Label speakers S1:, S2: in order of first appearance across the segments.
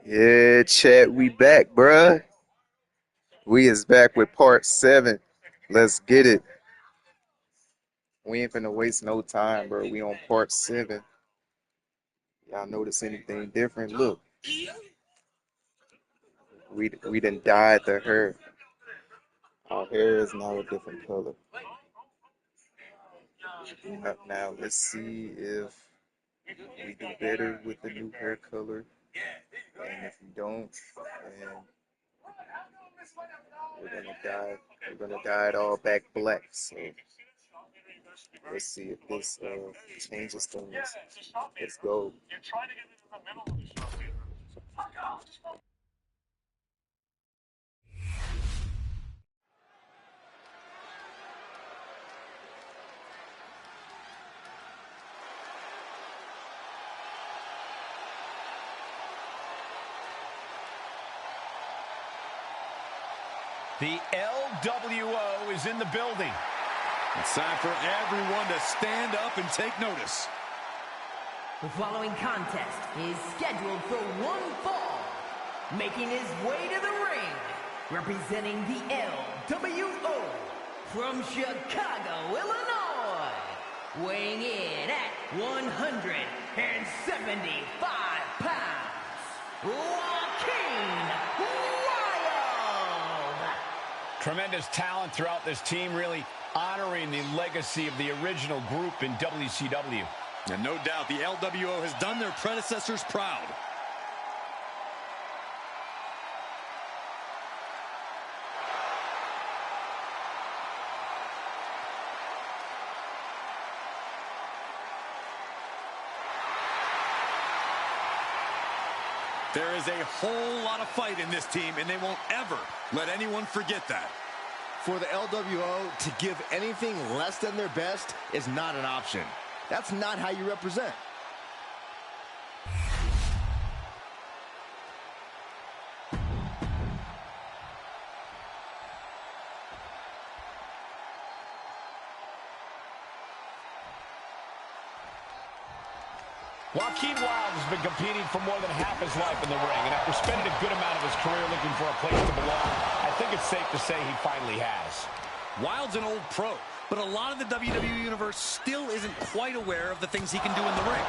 S1: Yeah, chat, we back, bruh. We is back with part 7. Let's get it. We ain't finna waste no time, bro. We on part 7. Y'all notice anything different? Look, we done dyed the hair. Our hair is now a different color. Now let's see if we do better with the new hair color. And if we don't, then we're gonna dye it all back black. So let's see if this changes things. Let's go.
S2: The LWO is in the building.
S3: It's time for everyone to stand up and take notice.
S4: The following contest is scheduled for one fall. Making his way to the ring, representing the LWO from Chicago, Illinois. Weighing in at 175 pounds, Joaquin Wild.
S2: Tremendous talent throughout this team, really honoring the legacy of the original group in WCW.
S3: And no doubt the LWO has done their predecessors proud. There is a whole lot of fight in this team, and they won't ever let anyone forget that.
S5: For the LWO to give anything less than their best is not an option. That's not how you represent.
S2: Joaquin Wild has been competing for more than half his life in the ring, and after spending a good amount of his career looking for a place to belong, I think it's safe to say he finally has.
S3: Wild's an old pro, but a lot of the WWE Universe still isn't quite aware of the things he can do in the ring.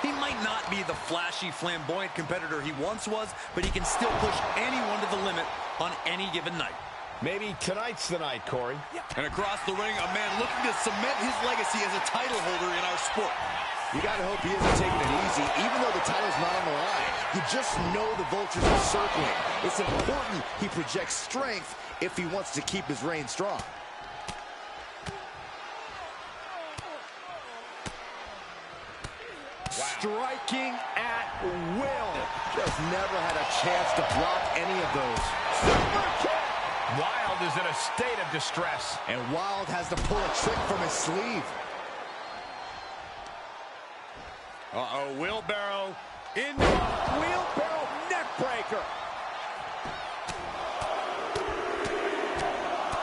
S3: He might not be the flashy, flamboyant competitor he once was, but he can still push anyone to the limit on any given night.
S2: Maybe tonight's the night, Corey.
S3: And across the ring, a man looking to cement his legacy as a title holder in our sport.
S5: You gotta hope he isn't taking it easy, even though the title's not on the line. You just know the vultures are circling. It's important he projects strength if he wants to keep his reign strong.
S2: Wow.
S5: Striking at will. Just never had a chance to block any of those. Super kick!
S2: Wild is in a state of distress.
S5: And Wild has to pull a trick from his sleeve.
S3: Uh-oh, wheelbarrow in.
S5: Wheelbarrow neckbreaker.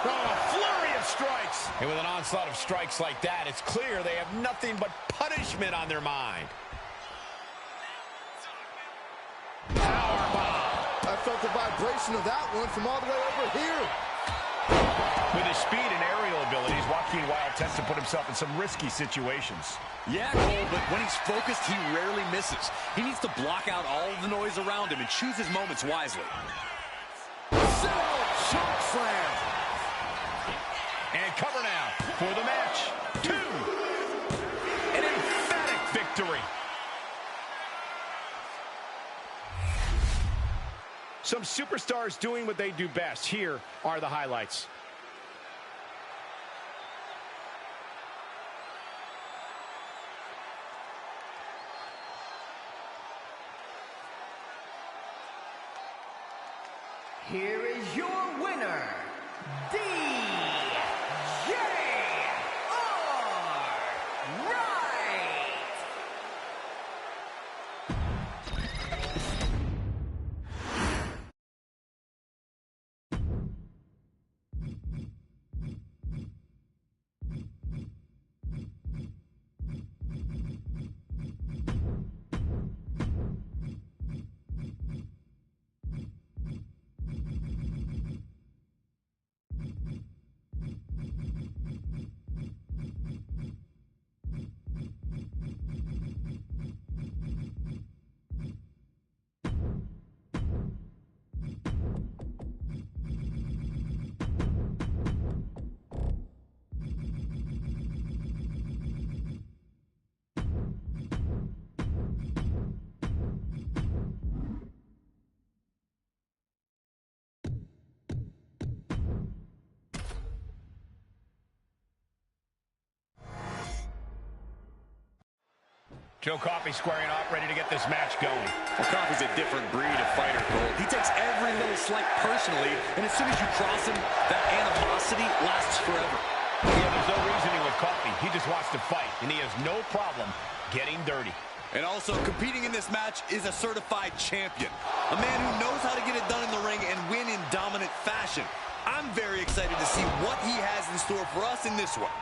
S2: Oh, a flurry of strikes. And with an onslaught of strikes like that, it's clear they have nothing but punishment on their mind. Powerbomb.
S5: I felt the vibration of that one from all the way over here.
S2: With his speed and aerial abilities, Joaquin Wild tends to put himself in some risky situations.
S3: Yeah, Cole, but when he's focused, he rarely misses. He needs to block out all of the noise around him and choose his moments wisely.
S5: Choke slam.
S2: And cover now for the match. 2. An emphatic victory. Some superstars doing what they do best. Here are the highlights.
S4: Here is your winner, DJR Wright.
S2: Joe Coffey squaring off, ready to get this match going.
S3: Well, Coffey's a different breed of fighter, Cole. He takes every little slight personally, and as soon as you cross him, that animosity lasts forever.
S2: Yeah, there's no reasoning with Coffey. He just wants to fight, and he has no problem getting dirty.
S3: And also, competing in this match is a certified champion. A man who knows how to get it done in the ring and win in dominant fashion. I'm very excited to see what he has in store for us in this one.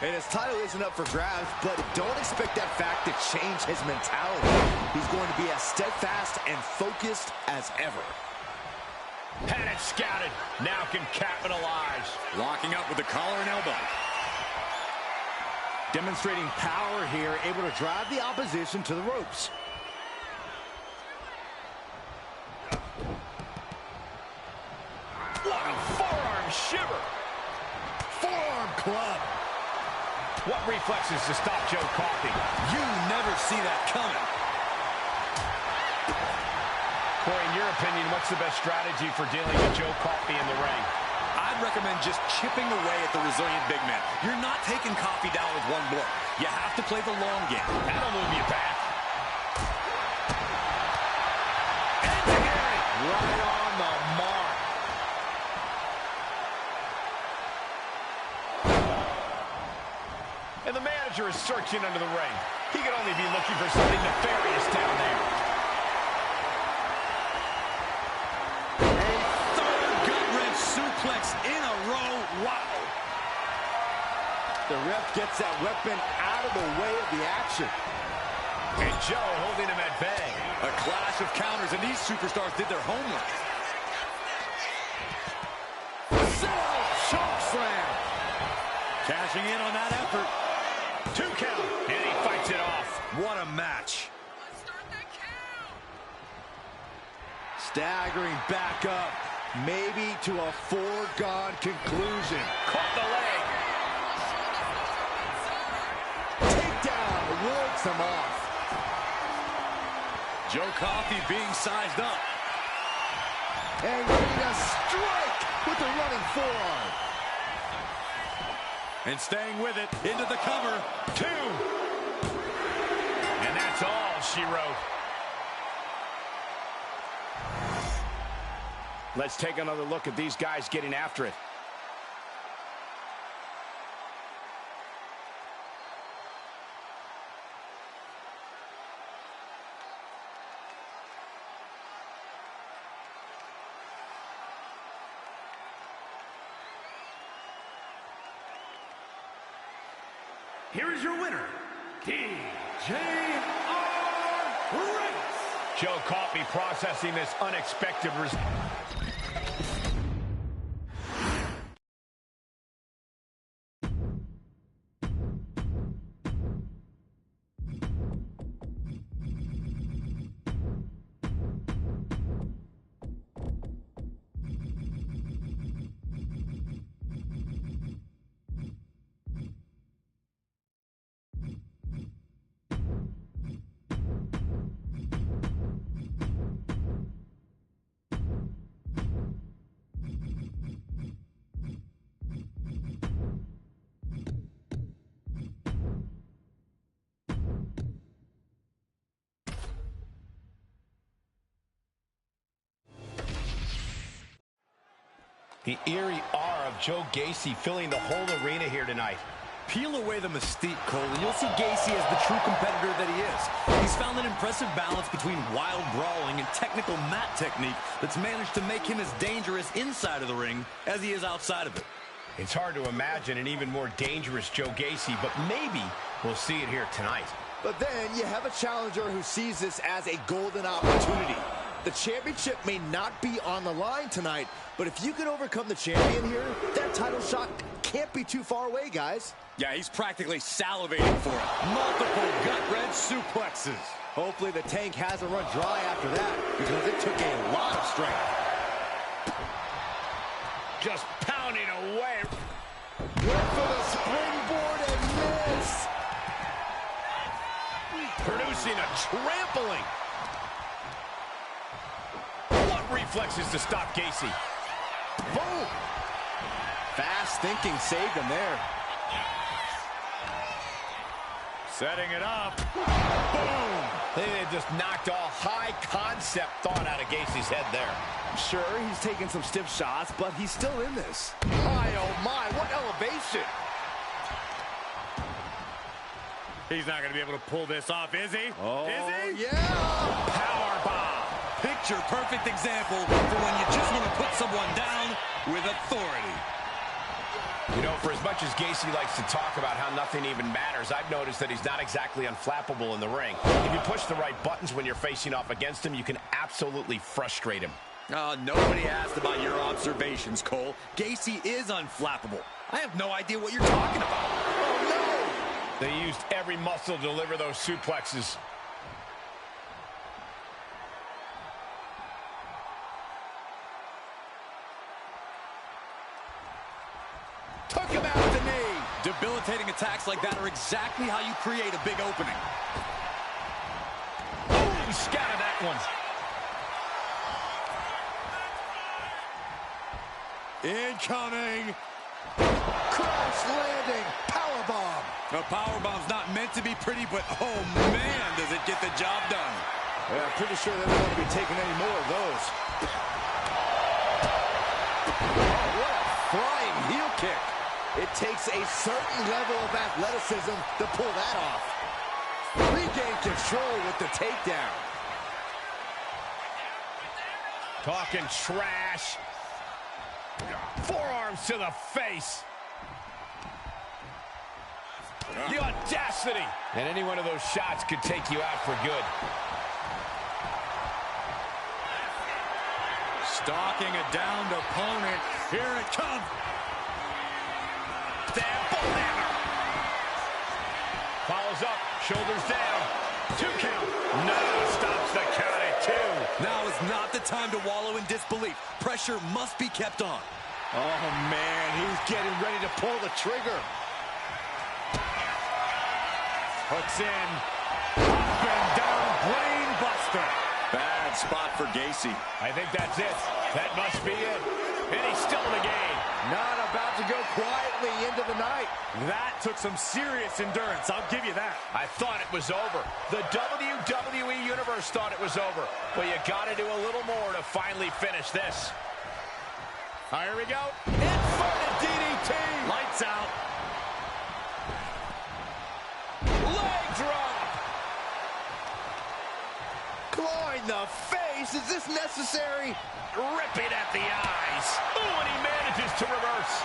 S5: And his title isn't up for grabs, but don't expect that fact to change his mentality. He's going to be as steadfast and focused as ever.
S2: Had it scouted. Now can capitalize.
S3: Locking up with the collar and elbow.
S5: Demonstrating power here, able to drive the opposition to the ropes.
S2: What a forearm shiver.
S5: Forearm club.
S2: What reflexes to stop Joe Coffey?
S3: You never see that coming.
S2: Corey, in your opinion, what's the best strategy for dealing with Joe Coffey in the ring?
S3: I'd recommend just chipping away at the resilient big man. You're not taking Coffey down with one blow. You have to play the long game.
S2: That'll move you back.
S5: Right on the mark.
S2: And the manager is searching under the ring. He could only be looking for something nefarious down there.
S3: Suplex in a row. Wow.
S5: The ref gets that weapon out of the way of the action.
S2: And Joe holding him at bay.
S3: A clash of counters, and these superstars did their homework.
S5: Choke slam.
S3: Cashing in on that effort.
S2: 2 count. And he fights it off.
S3: What a match.
S5: Staggering back up. Maybe to a foregone conclusion.
S2: Caught the leg.
S5: Takedown wards him off.
S3: Joe Coffey being sized up.
S5: And getting a strike with the running forearm.
S3: And staying with it into the cover.
S2: 2. And that's all she wrote. Let's take another look at these guys getting after it.
S6: Here is your winner, DJR Wright.
S2: Joe Coffey processing this unexpected result. The eerie aura of Joe Gacy filling the whole arena here tonight.
S3: Peel away the mystique, Cole, and you'll see Gacy as the true competitor that he is. He's found an impressive balance between wild brawling and technical mat technique that's managed to make him as dangerous inside of the ring as he is outside of it.
S2: It's hard to imagine an even more dangerous Joe Gacy, but maybe we'll see it here tonight.
S5: But then you have a challenger who sees this as a golden opportunity. The championship may not be on the line tonight, but if you can overcome the champion here, that title shot can't be too far away, guys.
S3: Yeah, he's practically salivating for it. Multiple gut-wrench suplexes.
S5: Hopefully the tank hasn't run dry after that, because it took a lot of strength.
S2: Just pounding away.
S5: Went for the springboard and miss.
S2: Producing a trampling. What reflexes to stop Gacy?
S5: Boom. Fast thinking saved him there.
S3: Setting it up. Boom!
S2: They just knocked all high concept thought out of Gacy's head there.
S5: Sure, he's taking some stiff shots, but he's still in this. My, oh my, what elevation!
S3: He's not going to be able to pull this off, is he?
S5: Oh,
S3: is he?
S5: yeah!
S3: Power bomb. Picture perfect example for when you just want to put someone down with authority.
S2: You know, for as much as Gacy likes to talk about how nothing even matters, I've noticed that he's not exactly unflappable in the ring. If you push the right buttons when you're facing off against him, you can absolutely frustrate him.
S3: Nobody asked about your observations, Cole. Gacy is unflappable. I have no idea what you're talking about.
S5: Oh,
S2: They used every muscle to deliver those suplexes.
S5: Took him out with the knee.
S3: Debilitating attacks like that are exactly how you create a big opening.
S2: He scattered that one.
S3: Incoming.
S5: Crash landing. Powerbomb.
S3: A powerbomb's not meant to be pretty, but oh man, does it get the job done.
S5: Yeah, I'm pretty sure they don't want to be taking any more of those. Oh, what a flying heel kick. It takes a certain level of athleticism to pull that off. Regain control with the takedown.
S2: Talking trash. Forearms to the face. The audacity. And any one of those shots could take you out for good.
S3: Stalking a downed opponent. Here it comes.
S2: Bullhammer. Follows up, shoulders down. 2 count. No, stops the count at 2.
S3: Now is not the time to wallow in disbelief. Pressure must be kept on.
S5: Oh, man, he's getting ready to pull the trigger.
S3: Hooks in. Up and down, brain buster. Bad spot for Gacy.
S2: I think that's it. That must be it. And he's still in the game.
S5: Not about to go quietly into the night.
S3: That took some serious endurance, I'll give you that.
S2: I thought it was over. The WWE Universe thought it was over. But you got to do a little more to finally finish this.
S3: Here we go.
S2: Inverted DDT.
S3: Lights out.
S2: Leg drop.
S5: Clawing the face. Is this necessary?
S2: Ripping at the eyes. Ooh, and he manages to reverse.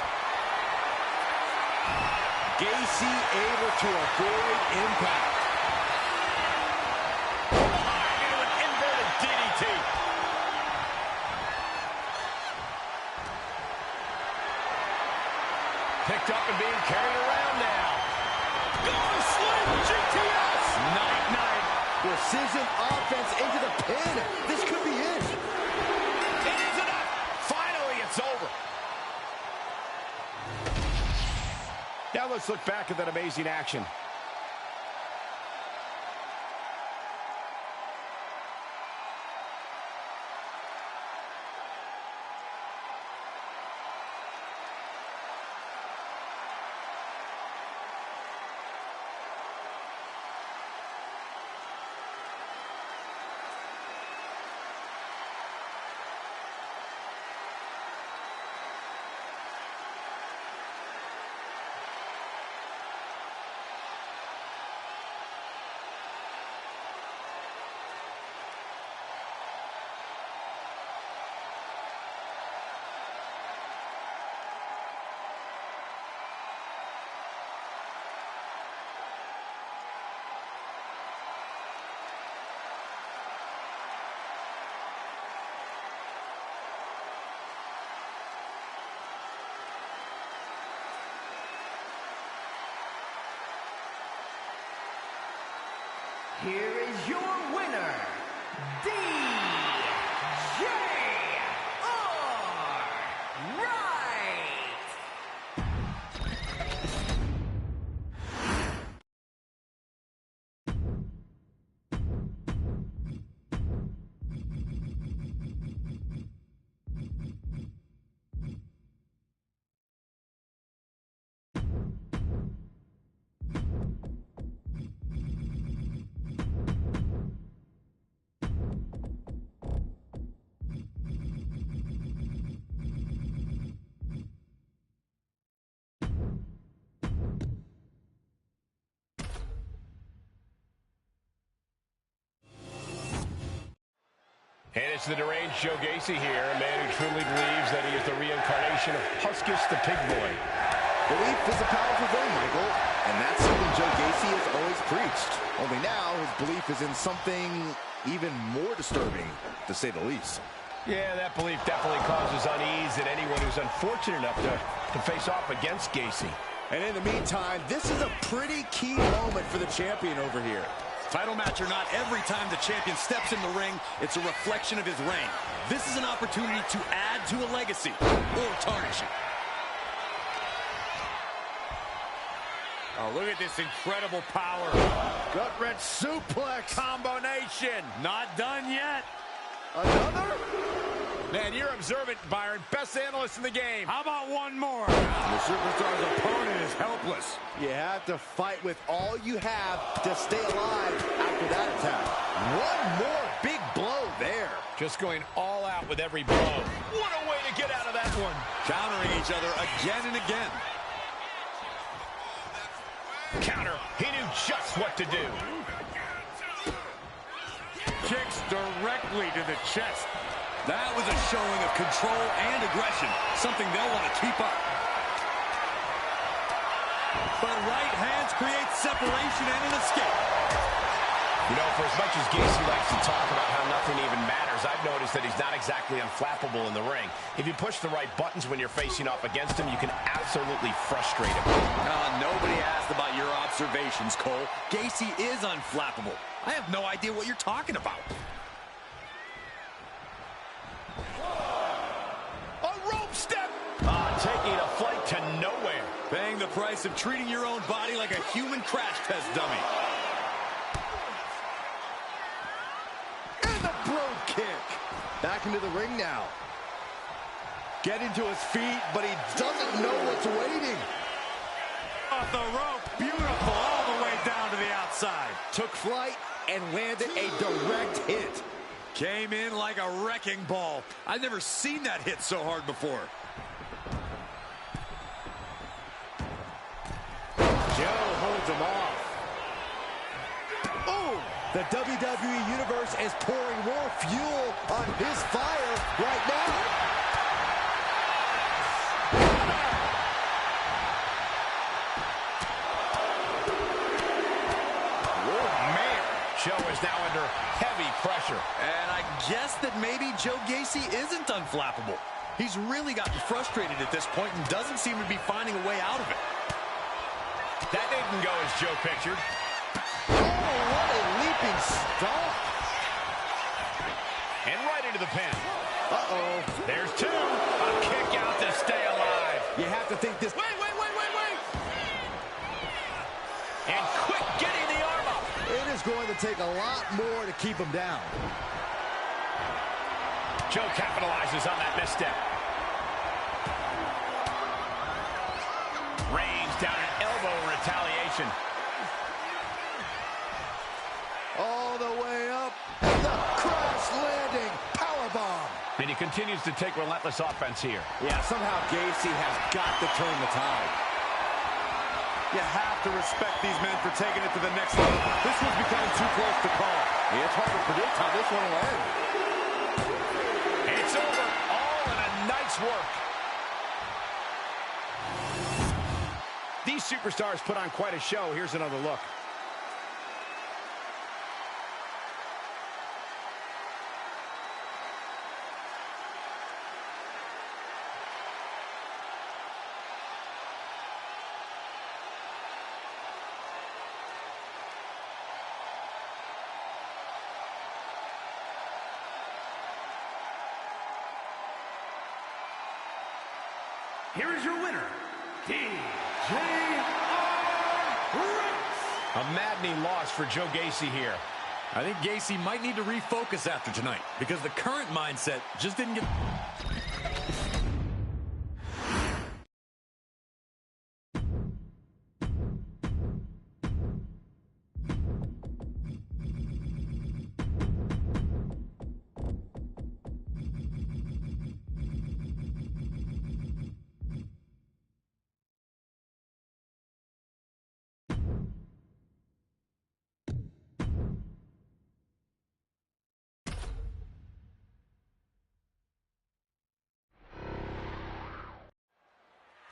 S5: Gacy able to avoid impact.
S2: Into an inverted DDT. Picked up and being carried around now. Going slim GTS.
S5: Night. Precision offense into the pin. This could be it.
S2: It is enough. Finally, it's over. Now let's look back at that amazing action.
S4: Here is your winner, DJR Wright.
S2: it's the deranged Joe Gacy here, a man who truly believes that he is the reincarnation of Huskus the Pig Boy.
S5: Belief is a powerful thing, Michael, and that's something Joe Gacy has always preached. Only now, his belief is in something even more disturbing, to say the least.
S2: Yeah, that belief definitely causes unease in anyone who's unfortunate enough to face off against Gacy.
S5: And in the meantime, this is a pretty key moment for the champion over here.
S3: Title match or not, every time the champion steps in the ring, it's a reflection of his reign. This is an opportunity to add to a legacy or tarnish it. Oh, look at this incredible power.
S5: Gut-wrench suplex.
S3: Combination. Not done yet.
S5: Another?
S2: Man, you're observant, Byron. Best analyst in the game.
S3: How about one more? The superstar's opponent is helpless.
S5: You have to fight with all you have to stay alive after that attack. One more big blow there.
S2: Just going all out with every blow. What a way to get out of that one.
S3: Countering each other again and again.
S2: Counter. He knew just what to do.
S3: Kicks directly to the chest. That was a showing of control and aggression, something they'll want to keep up. But right hands create separation and an escape.
S2: You know, for as much as Gacy likes to talk about how nothing even matters, I've noticed that he's not exactly unflappable in the ring. If you push the right buttons when you're facing off against him, you can absolutely frustrate him.
S3: Nobody asked about your observations, Cole. Gacy is unflappable. I have no idea what you're talking about.
S2: Taking a flight to nowhere.
S3: Paying the price of treating your own body like a human crash test dummy.
S5: And the brogue kick. Back into the ring now. Getting to his feet, but he doesn't know what's waiting.
S3: Off the rope. Beautiful all the way down to the outside.
S5: Took flight and landed a direct hit.
S3: Came in like a wrecking ball. I've never seen that hit so hard before.
S5: Joe holds him off. Oh! The WWE Universe is pouring more fuel on his fire right now.
S2: Oh, man. Joe is now under heavy pressure.
S3: And I guess that maybe Joe Gacy isn't unflappable. He's really gotten frustrated at this point and doesn't seem to be finding a way out of it.
S2: That didn't go as Joe pictured.
S5: Oh, what a leaping stomp.
S2: And right into the pin.
S5: Uh-oh.
S2: There's two. A kick out to stay alive.
S5: You have to think this...
S2: Wait. And quick getting the arm up.
S5: It is going to take a lot more to keep him down.
S2: Joe capitalizes on that misstep. Rains down an elbow retaliation.
S5: All the way up. The crash landing powerbomb.
S2: And he continues to take relentless offense here.
S5: Yeah, somehow Gacy has got to turn the tide.
S3: You have to respect these men for taking it to the next level. This one's becoming too close to call.
S5: Yeah, it's hard to predict how this one will end.
S2: It's over. All in a night's work. These superstars put on quite a show. Here's another look.
S6: Here is your winner, DJR Wright.
S2: A maddening loss for Joe Gacy here.
S3: I think Gacy might need to refocus after tonight because the current mindset just didn't get...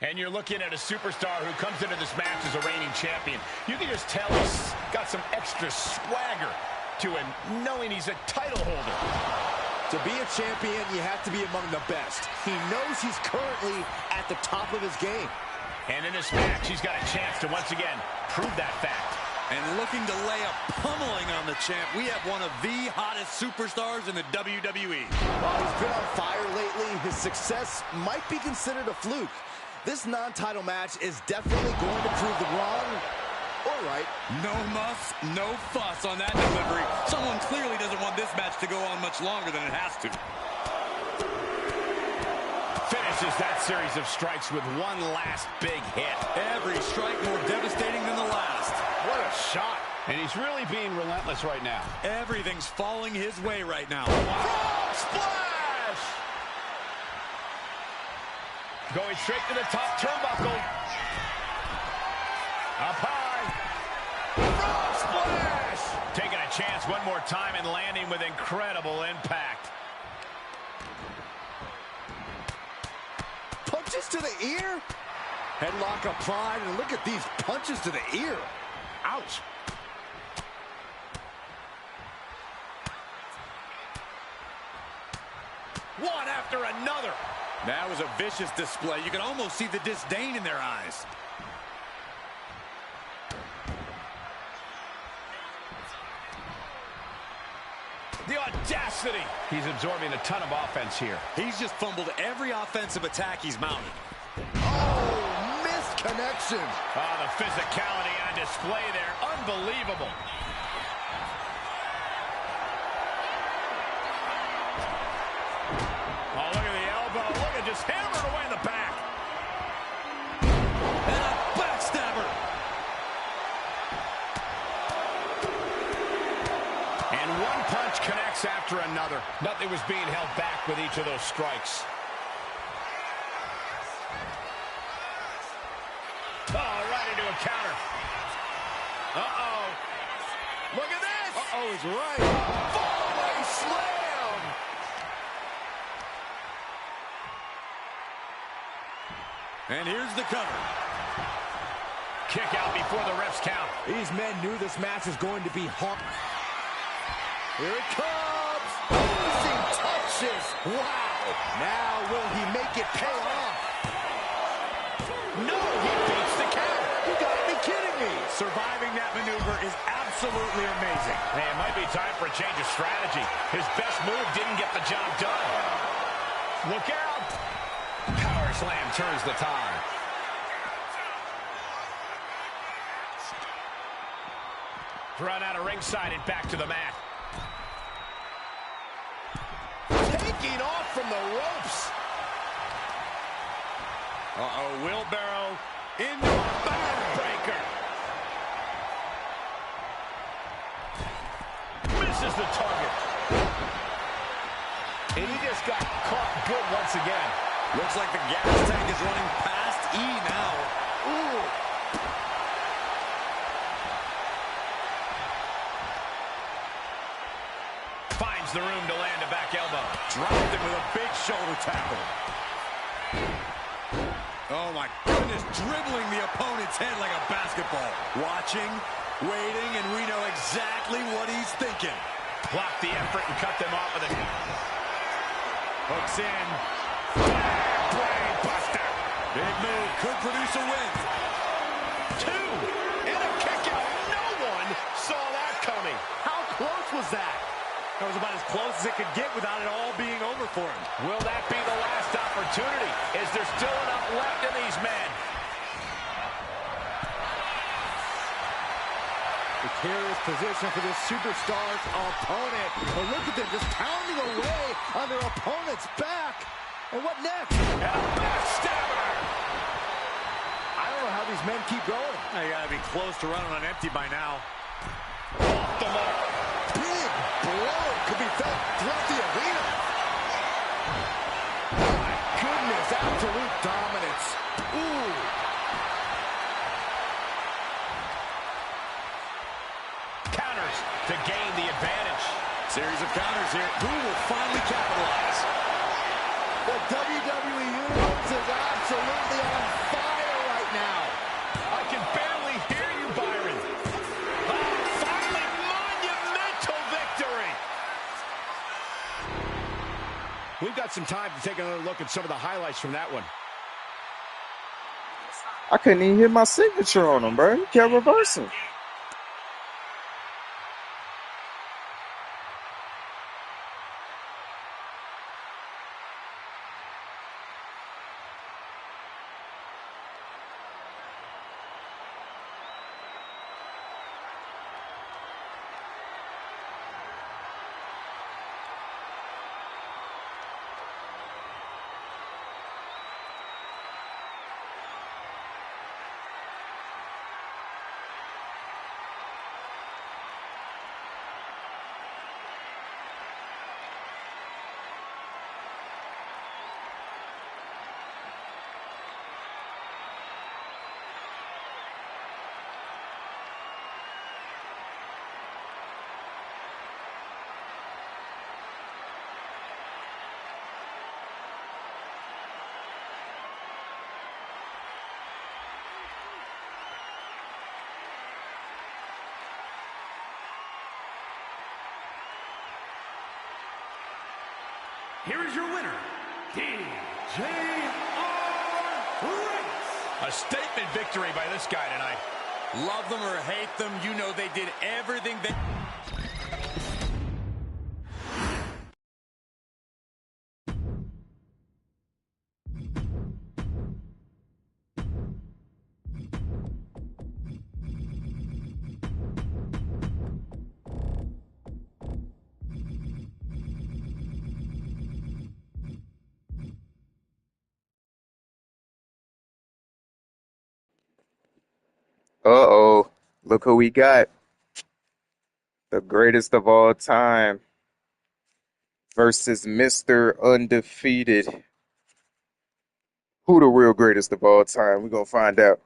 S2: And you're looking at a superstar who comes into this match as a reigning champion. You can just tell he's got some extra swagger to him, knowing he's a title holder.
S5: To be a champion, you have to be among the best. He knows he's currently at the top of his game.
S2: And in this match, he's got a chance to once again prove that fact.
S3: And looking to lay a pummeling on the champ, we have one of the hottest superstars in the WWE.
S5: While he's been on fire lately, his success might be considered a fluke. This non-title match is definitely going to prove the wrong or right.
S3: No muss, no fuss on that delivery. Someone clearly doesn't want this match to go on much longer than it has to.
S2: Finishes that series of strikes with one last big hit.
S3: Every strike more devastating than the last.
S2: What a shot. And he's really being relentless right now.
S3: Everything's falling his way right now.
S2: Frog splash! Going straight to the top turnbuckle. Up high. Frog splash! Taking a chance one more time and landing with incredible impact.
S5: Punches to the ear. Headlock applied, and look at these punches to the ear. Ouch.
S2: One after another.
S3: That was a vicious display. You can almost see the disdain in their eyes.
S2: The audacity. He's absorbing a ton of offense here.
S3: He's just fumbled every offensive attack he's mounted.
S5: Oh, missed connection.
S2: Oh, the physicality on display there. Unbelievable. Oh, look at the elbow. Look at just hammered away in the back.
S3: And a backstabber.
S2: And one punch connects after another. Nothing was being held back with each of those strikes. Oh, right into a counter. Uh-oh. Look at this.
S5: Uh-oh, he's right.
S2: Fallaway slam.
S3: And here's the cover.
S2: Kick out before the refs count.
S5: These men knew this match was going to be hard. Here it comes. Amazing touches. Wow. Now will he make it pay off?
S2: No, he beats the count.
S5: You gotta be kidding me.
S3: Surviving that maneuver is absolutely amazing.
S2: Hey, it might be time for a change of strategy. His best move didn't get the job done. Look out. Power slam turns the tide. Run out of ringside and back to the mat.
S5: Taking off from the ropes.
S3: Uh-oh, wheelbarrow into a backbreaker.
S2: Misses the target. And he just got caught good once again.
S3: Looks like the gas tank is running past E now.
S5: Ooh.
S2: Finds the room to land a back elbow.
S3: Dropped him with a big shoulder tackle. Oh my goodness, dribbling the opponent's head like a basketball. Watching, waiting, and we know exactly what he's thinking.
S2: Block the effort and cut them off with it.
S3: Hooks in.
S2: Brain buster.
S3: Big move, could produce a win.
S2: Two. And a kick out. No one saw that coming.
S5: How close was that?
S3: That was about as close as it could get without it all being over for him.
S2: Will that be the last opportunity? Is there still enough left in these men?
S5: Precarious position for this superstar's opponent. But look at them just pounding away on their opponent's back. And what next?
S2: And a backstabber.
S5: I don't know how these men keep going.
S3: You gotta be close to running on empty by now.
S2: Off the mark.
S5: Big blow could be felt throughout the arena. My goodness, absolute dominance. Ooh.
S2: Counters to gain the advantage.
S3: Series of counters here. Who will finally capitalize?
S5: The WWE Universe is absolutely on fire.
S2: We've got some time to take another look at some of the highlights from that one.
S1: I couldn't even hit my signature on him, bro. He kept reversing.
S6: Here is your winner, DJR Wright.
S2: A statement victory by this guy tonight.
S3: Love them or hate them, you know they did everything they...
S1: Uh-oh. Look who we got. The greatest of all time versus Mr. Undefeated. Who the real greatest of all time? We're going to find out.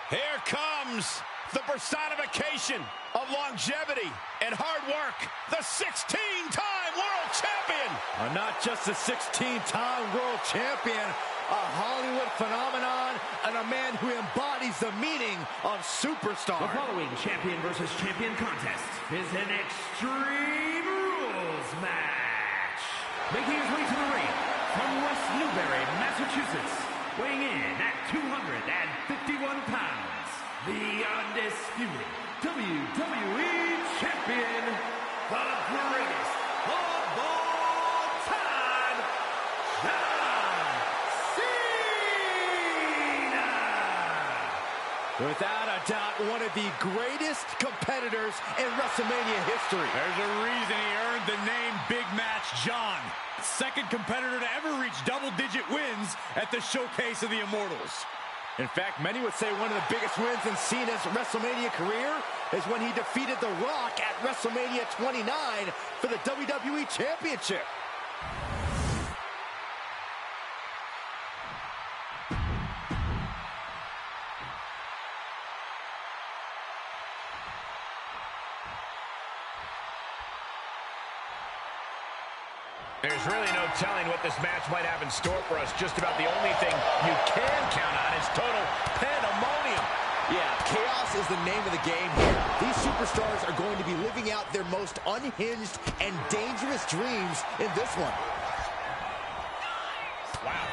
S2: Here comes the personification of longevity and hard work, the 16-time world champion.
S5: Not just a 16-time world champion, a Hollywood phenomenon, and a man who embodies the meaning of superstar.
S6: The following champion versus champion contest is an Extreme Rules match. Making his way to the ring from West Newbury, Massachusetts, weighing in at 251 pounds, the undisputed WWE Champion, the greatest of all time, John Cena!
S5: Without a doubt, one of the greatest competitors in WrestleMania history.
S3: There's a reason he earned the name Big Match John. Second competitor to ever reach double-digit wins at the Showcase of the Immortals.
S5: In fact, many would say one of the biggest wins in Cena's WrestleMania career is when he defeated The Rock at WrestleMania 29 for the WWE Championship.
S2: There's really no telling what this match might have in store for us. Just about the only thing you can count on is total pandemonium.
S5: Yeah, chaos is the name of the game here. These superstars are going to be living out their most unhinged and dangerous dreams in this one.
S2: Wow.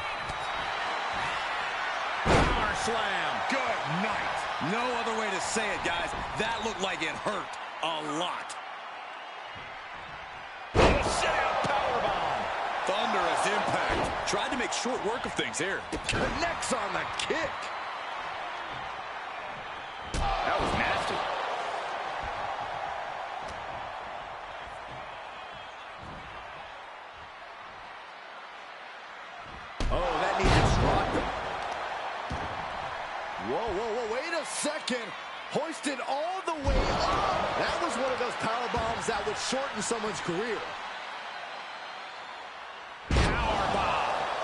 S3: Power slam. Good night. No other way to say it, guys. That looked like it hurt a lot. Thunderous impact. Tried to make short work of things here.
S5: Connects on the kick.
S2: That was nasty.
S5: Oh, that needed dropping. Whoa, wait a second. Hoisted all the way up. That was one of those power bombs that would shorten someone's career.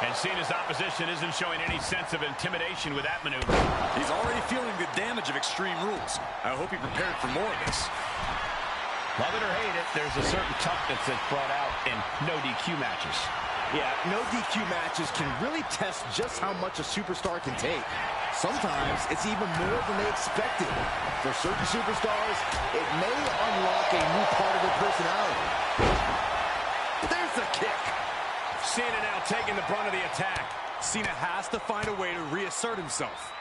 S2: And Cena's opposition isn't showing any sense of intimidation with that maneuver.
S3: He's already feeling the damage of Extreme Rules. I hope he prepared for more of this.
S2: Love it or hate it, there's a certain toughness that's brought out in no DQ matches.
S5: Yeah, no DQ matches can really test just how much a superstar can take. Sometimes it's even more than they expected. For certain superstars, it may unlock a new part of their personality. There's the kick.
S2: Cena now taking the brunt of the attack.
S3: Cena has to find a way to reassert himself.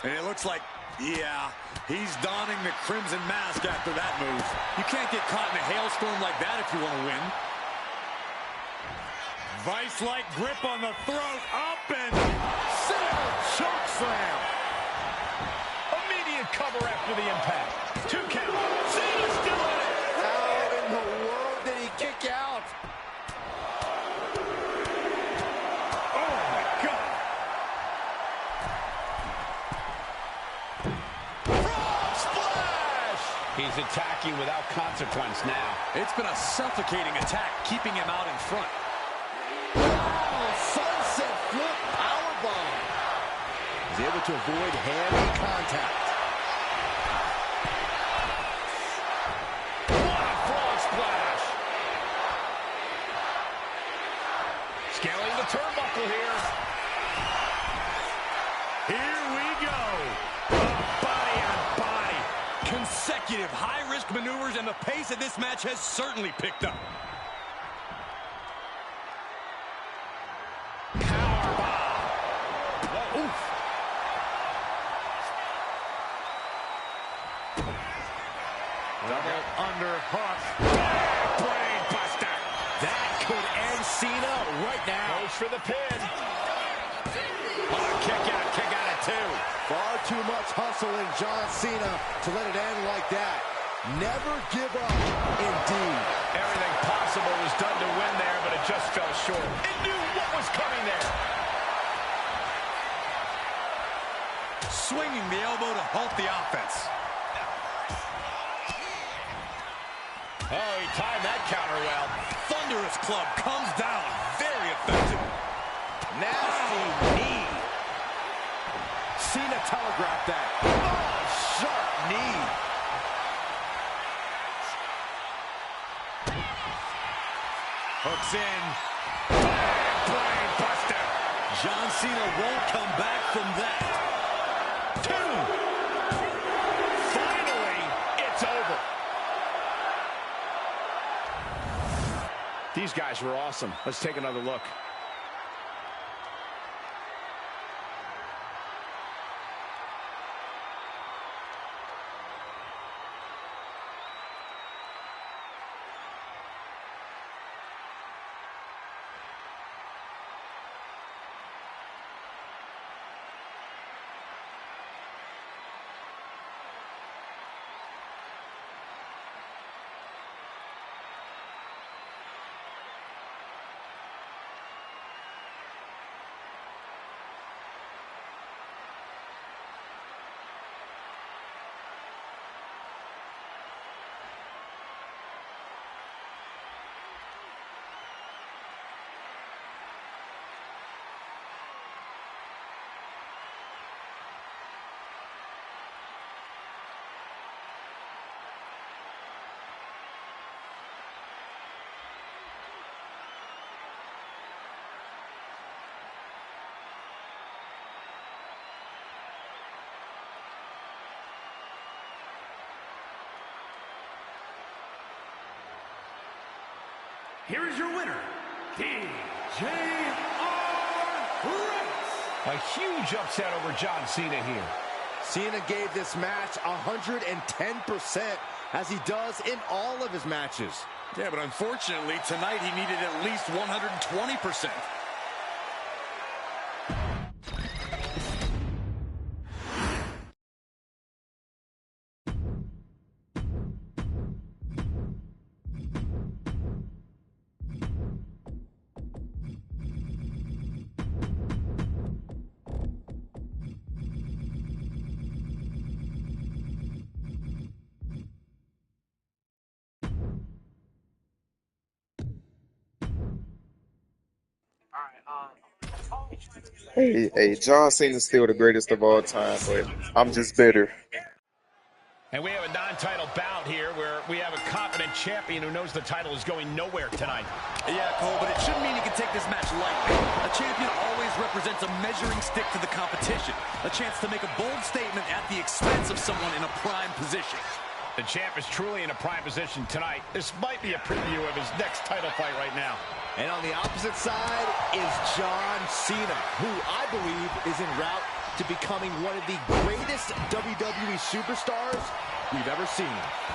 S3: And it looks like, yeah, he's donning the crimson mask after that move. You can't get caught in a hailstorm like that if you want to win. Vice-like grip on the throat, up and Cena choke slam.
S2: Immediate cover after the impact. 2 count. Cena's still in it.
S5: How in the world did he kick out?
S3: Oh, my God.
S2: Frog splash. He's attacking without consequence now.
S3: It's been a suffocating attack, keeping him out in front.
S5: Wow, sunset flip powerbomb. He's able to avoid heavy contact.
S2: What a frog splash. Scaling the turnbuckle here.
S3: Here we go. Body on body. Consecutive high-risk maneuvers, and the pace of this match has certainly picked up.
S2: Double underhook. Brain buster.
S5: That could end Cena right now.
S2: Goes for the pin. Oh, kick out at 2.
S5: Far too much hustle in John Cena to let it end like that. Never give up, indeed.
S2: Everything possible was done to win there, but it just fell short. It knew what was coming there.
S3: Swinging the elbow to halt the offense.
S2: Oh, he timed that counter well.
S3: Thunderous club comes down. Very effective.
S2: Nasty knee.
S5: Cena telegraphed that. Oh, sharp knee.
S3: Hooks in. Brain buster. John Cena won't come back from that.
S2: 2. Finally, it's over. These guys were awesome. Let's take another look.
S6: Here is your winner, DJR Wright.
S2: A huge upset over John Cena here.
S5: Cena gave this match 110%, as he does in all of his matches.
S3: Yeah, but unfortunately, tonight he needed at least 120%.
S1: Hey, John Cena's still the greatest of all time, but I'm just bitter.
S2: And we have a non-title bout here where we have a confident champion who knows the title is going nowhere tonight.
S3: Yeah, Cole, but it shouldn't mean he can take this match lightly. A champion always represents a measuring stick to the competition. A chance to make a bold statement at the expense of someone in a prime position.
S2: The champ is truly in a prime position tonight. This might be a preview of his next title fight right now.
S5: And on the opposite side is John Cena, who I believe is en route to becoming one of the greatest WWE superstars we've ever seen.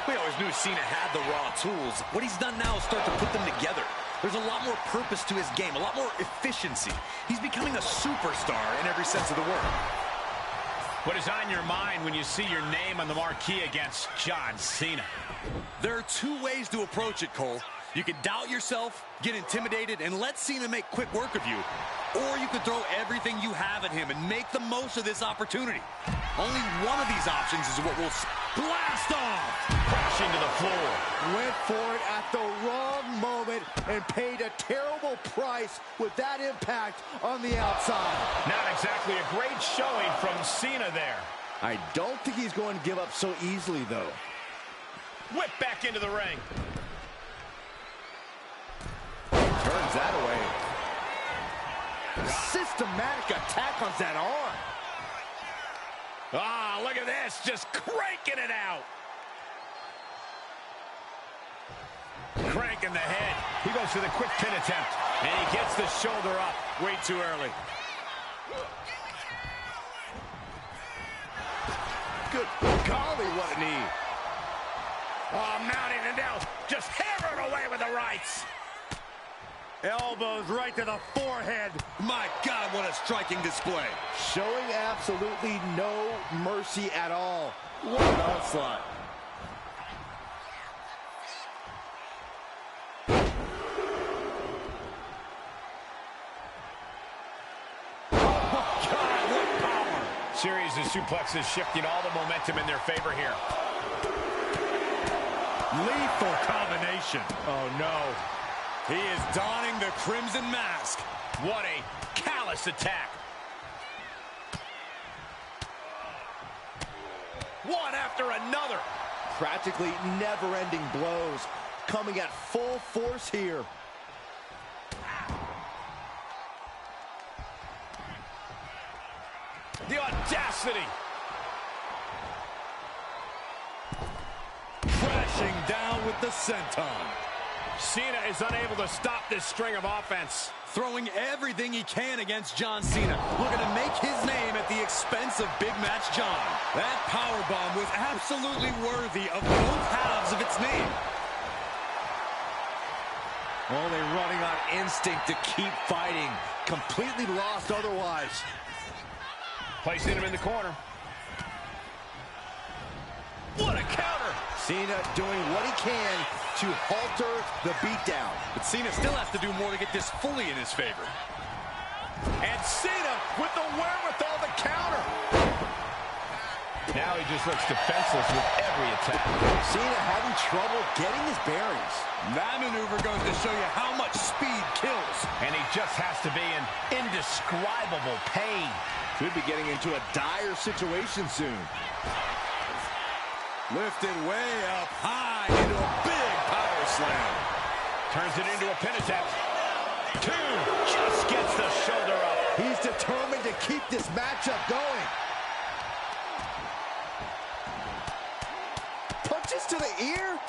S3: We always knew Cena had the raw tools. What he's done now is start to put them together. There's a lot more purpose to his game, a lot more efficiency. He's becoming a superstar in every sense of the word.
S2: What is on your mind when you see your name on the marquee against John Cena?
S3: There are two ways to approach it, Cole. You can doubt yourself, get intimidated, and let Cena make quick work of you. Or you could throw everything you have at him and make the most of this opportunity. Only one of these options is what will blast off.
S2: Crashing to the floor.
S5: Went for it at the wrong moment and paid a terrible price with that impact on the outside.
S2: Not exactly a great showing from Cena there.
S5: I don't think he's going to give up so easily, though.
S2: Whip back into the ring.
S5: Turns that away. Systematic attack on that arm.
S2: Ah, look at this, just cranking it out. Cranking the head. He goes for the quick pin attempt, and he gets the shoulder up way too early.
S5: Good golly, what a knee.
S2: Oh, mounting it down, just hammering away with the rights.
S3: Elbows right to the forehead. My God, what a striking display.
S5: Showing absolutely no mercy at all. What an onslaught.
S2: Oh, my God, what power. Series of suplexes shifting all the momentum in their favor here.
S3: Lethal combination.
S2: Oh, no.
S3: He is donning the crimson mask.
S2: What a callous attack. One after another.
S5: Practically never-ending blows coming at full force here.
S2: The audacity.
S3: Crashing down with the senton.
S2: Cena is unable to stop this string of offense.
S3: Throwing everything he can against John Cena. Looking to make his name at the expense of Big Match John. That powerbomb was absolutely worthy of both halves of its name.
S5: Only running on instinct to keep fighting. Completely lost otherwise.
S2: Placing him in the corner. What a counter!
S5: Cena doing what he can to halter the beatdown.
S3: But Cena still has to do more to get this fully in his favor.
S2: And Cena with the wherewithal to counter. Now he just looks defenseless with every attack.
S5: Cena having trouble getting his bearings.
S3: That maneuver goes to show you how much speed kills.
S2: And he just has to be in indescribable pain.
S5: Could be getting into a dire situation soon.
S3: Lifted way up high into a big power slam.
S2: Turns it into a pin attempt. Two, just gets the shoulder up.
S5: He's determined to keep this matchup going. Punches to the ear.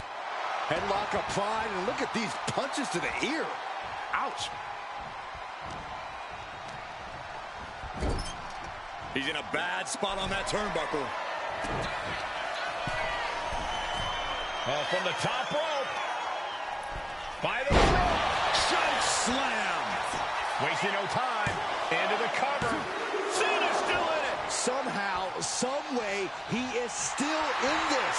S5: Headlock applied, and look at these punches to the ear. Ouch.
S3: He's in a bad spot on that turnbuckle.
S2: Oh, from the top rope. By the throat.
S3: Choke slam.
S2: Wasting no time. Into the cover. Cena's still in it.
S5: Somehow, some way, he is still in this.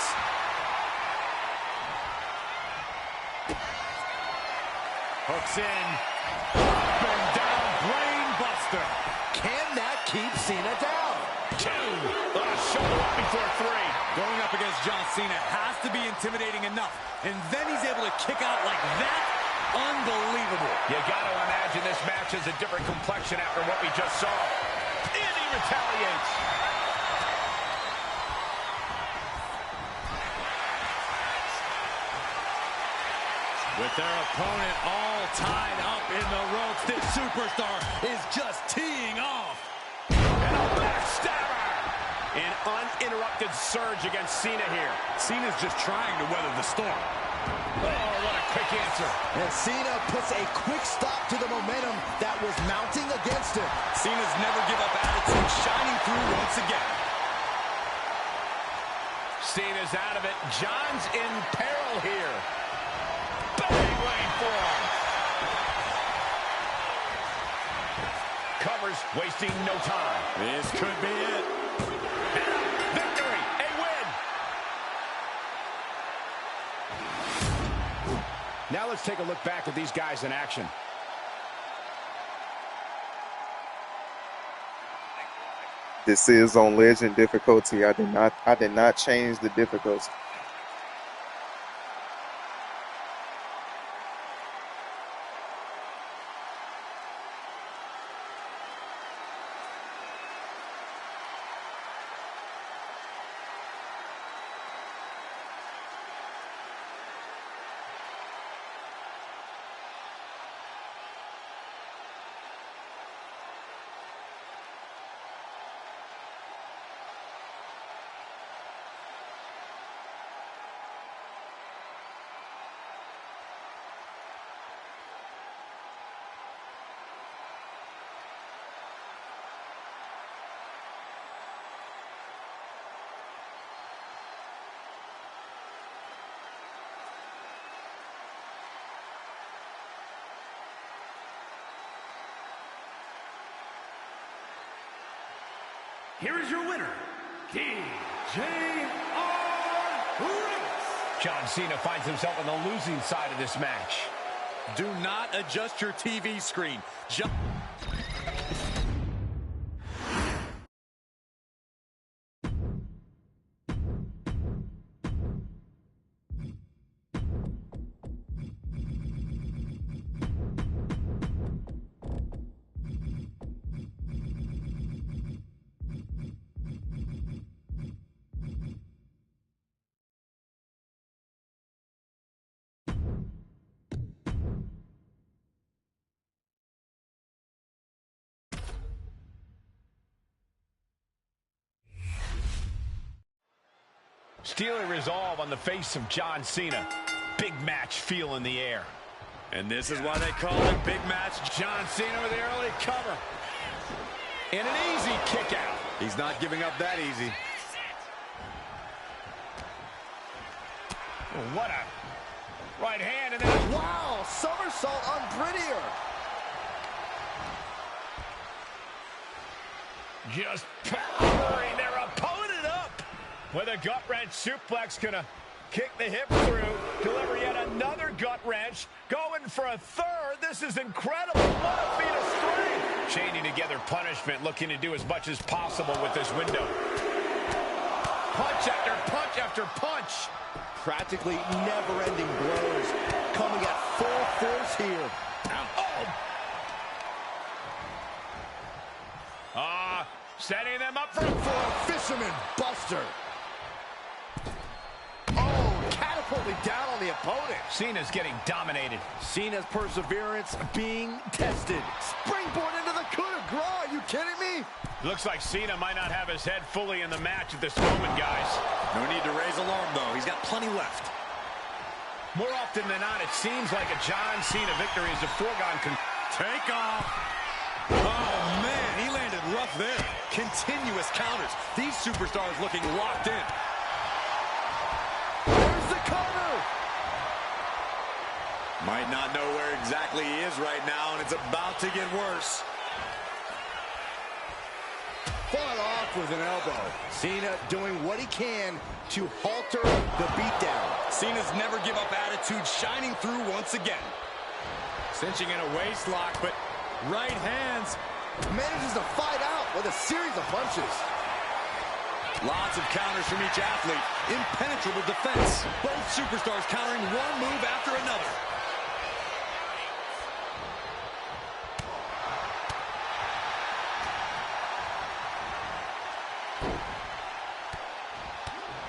S2: Hooks in. Up and down. Brain buster.
S5: Can that keep Cena down?
S2: Two. Shoulder up before three.
S3: Going up against John Cena has to be intimidating enough. And then he's able to kick out like that. Unbelievable.
S2: You got to imagine this match has a different complexion after what we just saw. And he retaliates.
S3: With their opponent all tied up in the ropes, this superstar is just teeing off.
S2: And a backstabber! An uninterrupted surge against Cena here.
S3: Cena's just trying to weather the storm.
S2: Oh, what a quick answer.
S5: And Cena puts a quick stop to the momentum that was mounting against him.
S3: Cena's never give up attitude, shining through once again.
S2: Cena's out of it. John's in peril here. Bang, right forearm. Covers, wasting no time.
S3: This could be it.
S2: Victory, a win. Now let's take a look back at these guys in action.
S1: This is on Legend difficulty. I did not change the difficulty.
S6: Here is your winner, DJR Wright.
S2: John Cena finds himself on the losing side of this match.
S3: Do not adjust your TV screen.
S2: Steely resolve on the face of John Cena. Big match feel in the air.
S3: And this is why they call it Big Match.
S2: John Cena with the early cover. And an easy kick out.
S3: He's not giving up that easy.
S2: Oh, what a right hand. And then
S5: Wow, somersault on Prettier.
S2: just powering their opponent up. With a gut wrench suplex, gonna kick the hip through, deliver yet another gut wrench, going for a third. This is incredible. What a feat of strength. Chaining together punishment, looking to do as much as possible with this window. Punch after punch after punch.
S5: Practically never-ending blows coming at full force here.
S2: Setting them up for
S5: a fisherman buster. Oh, catapulted down on the opponent.
S2: Cena's getting dominated.
S5: Cena's perseverance being tested. Springboard into the coup de grace. Are you kidding me?
S2: Looks like Cena might not have his head fully in the match at this moment, guys.
S3: No need to raise alarm, though. He's got plenty left.
S2: More often than not, it seems like a John Cena victory is a foregone
S3: Take off. Oh, man, he landed rough there. Continuous counters. These superstars looking locked in.
S5: There's the cover.
S3: Might not know where exactly he is right now, and it's about to get worse.
S5: Fought off with an elbow. Cena doing what he can to halter the beatdown.
S3: Cena's never give up attitude, shining through once again. Cinching in a waist lock, but right hands.
S5: Manages to fight out with a series of punches.
S3: Lots of counters from each athlete. Impenetrable defense. Both superstars countering one move after another.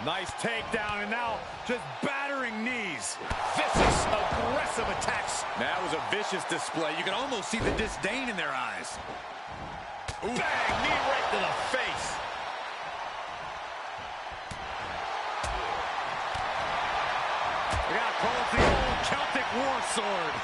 S3: Nice takedown, and now just battering knees.
S2: Vicious, aggressive attacks.
S3: That was a vicious display. You can almost see the disdain in their eyes.
S2: Ooh. Bang, knee right to the face.
S3: We got to call it the old Celtic war sword.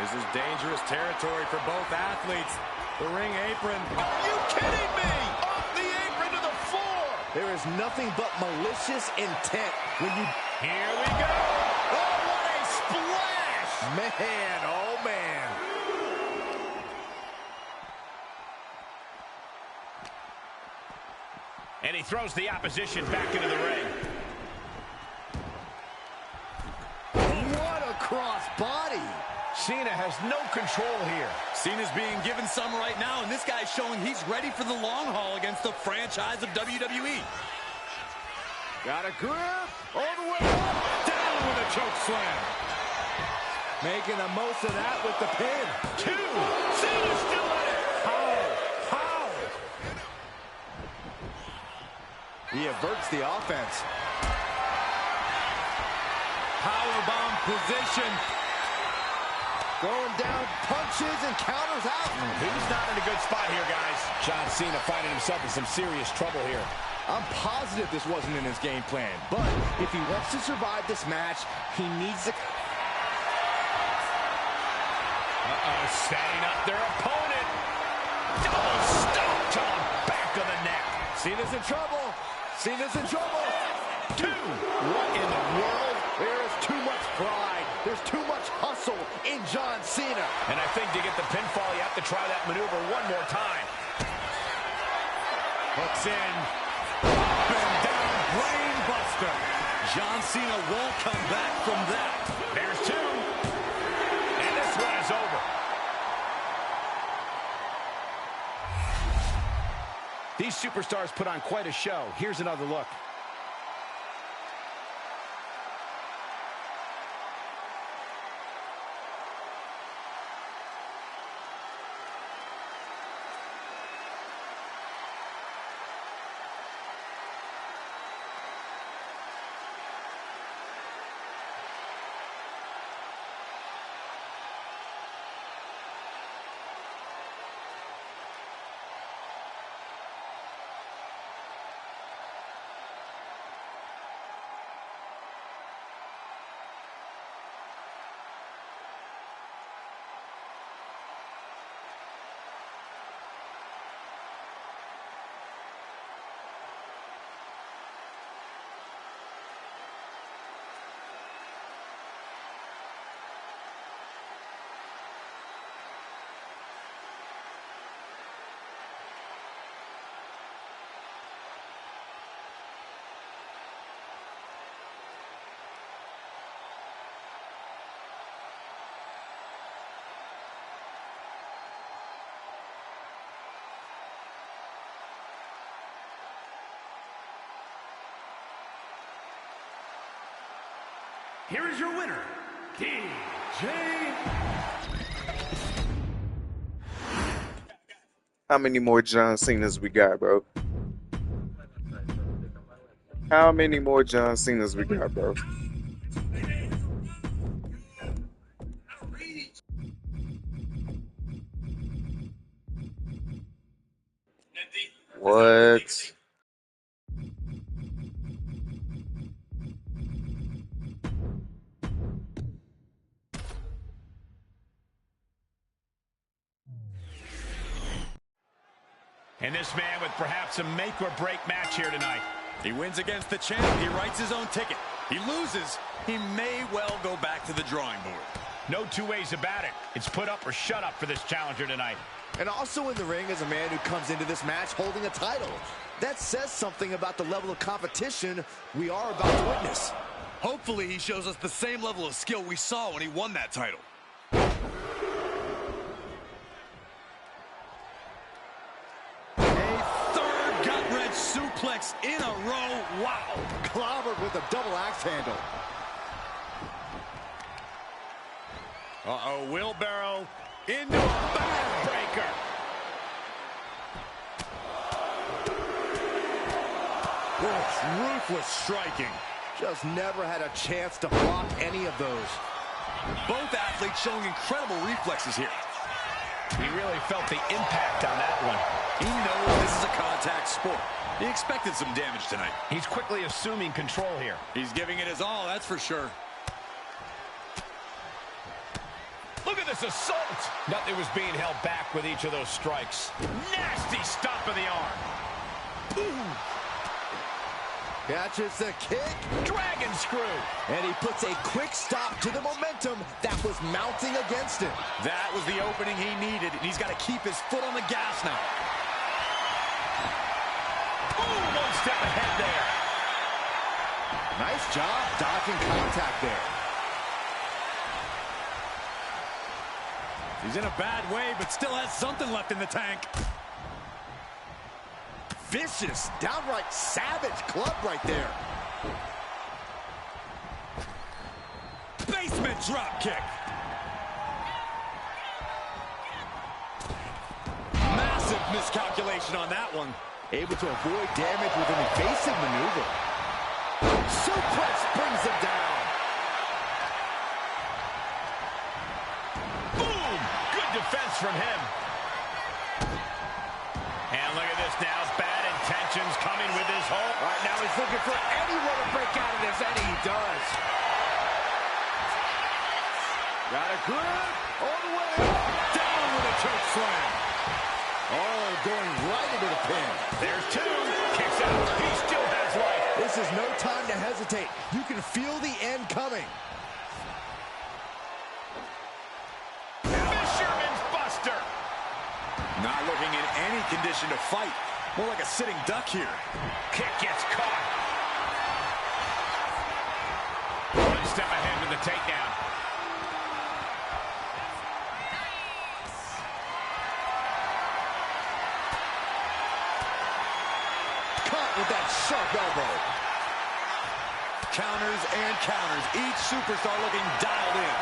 S3: This is dangerous territory for both athletes. The ring apron.
S2: Are you kidding me? Off the apron to the floor.
S5: There is nothing but malicious intent when you...
S2: Here we go. Oh, what a splash.
S5: Man, oh man.
S2: And he throws the opposition back into the ring.
S5: What a cross body.
S2: Cena has no control here.
S3: Cena's being given some right now, and this guy's showing he's ready for the long haul against the franchise of WWE.
S5: Got a grip. All the way up.
S3: Down with a choke slam.
S5: Making the most of that with the pin.
S2: 2. Cena's still in it.
S5: How? He averts the offense.
S3: Powerbomb position.
S5: Going down, punches and counters out.
S2: He's not in a good spot here, guys. John Cena finding himself in some serious trouble here.
S5: I'm positive this wasn't in his game plan, but if he wants to survive this match, he needs to...
S2: Setting up their opponent. Double stomp to the back of the neck.
S5: Cena's in trouble. Cena's in trouble.
S2: 2. What in the world?
S5: There is too much pride. There's too much hustle in John Cena.
S2: And I think to get the pinfall, you have to try that maneuver one more time.
S3: Hooks in. Up and down, brain buster. John Cena won't come back from that.
S2: There's 2. And this one is over. These superstars put on quite a show. Here's another look.
S6: Here is your winner, DJ.
S1: How many more John Cenas we got, bro? How many more John Cenas we got, bro? What?
S2: And this man with perhaps a make-or-break match here tonight.
S3: He wins against the champ. He writes his own ticket. He loses. He may well go back to the drawing board.
S2: No two ways about it. It's put up or shut up for this challenger tonight.
S5: And also in the ring is a man who comes into this match holding a title. That says something about the level of competition we are about to witness.
S3: Hopefully he shows us the same level of skill we saw when he won that title. Suplex in a row. Wow.
S5: Clobbered with a double axe handle.
S3: Uh-oh, wheelbarrow into a backbreaker. Ruthless striking.
S5: Just never had a chance to block any of those.
S3: Both athletes showing incredible reflexes here.
S2: He really felt the impact on that one.
S3: He knows this is a contact sport. He expected some damage tonight.
S2: He's quickly assuming control here.
S3: He's giving it his all, that's for sure.
S2: Look at this assault. Nothing was being held back with each of those strikes. Nasty stop of the arm.
S3: Ooh.
S5: Catches the kick.
S2: Dragon screw.
S5: And he puts a quick stop to the momentum that was mounting against him.
S3: That was the opening he needed, and he's got to keep his foot on the gas now.
S2: Ooh, one step ahead there.
S5: Nice job dodging contact there.
S3: He's in a bad way, but still has something left in the tank.
S5: Vicious, downright savage club right there.
S3: Basement drop kick. Massive miscalculation on that one.
S5: Able to avoid damage with an evasive maneuver. Suplex brings him down.
S2: Boom! Good defense from him. And look at this now. Bad intentions coming with his hope.
S5: All right, now he's looking for anyone to break out of this, and he does. Got a grip all the way up.
S3: Down with a choke slam.
S5: Oh, going right into the pin.
S2: There's two. Kicks out. He still has life.
S5: This is no time to hesitate. You can feel the end coming.
S2: Fisherman's Buster.
S3: Not looking in any condition to fight. More like a sitting duck here.
S2: Kick gets caught. One step ahead with the takedown.
S5: Caught with that sharp elbow.
S3: Counters and counters. Each superstar looking dialed in.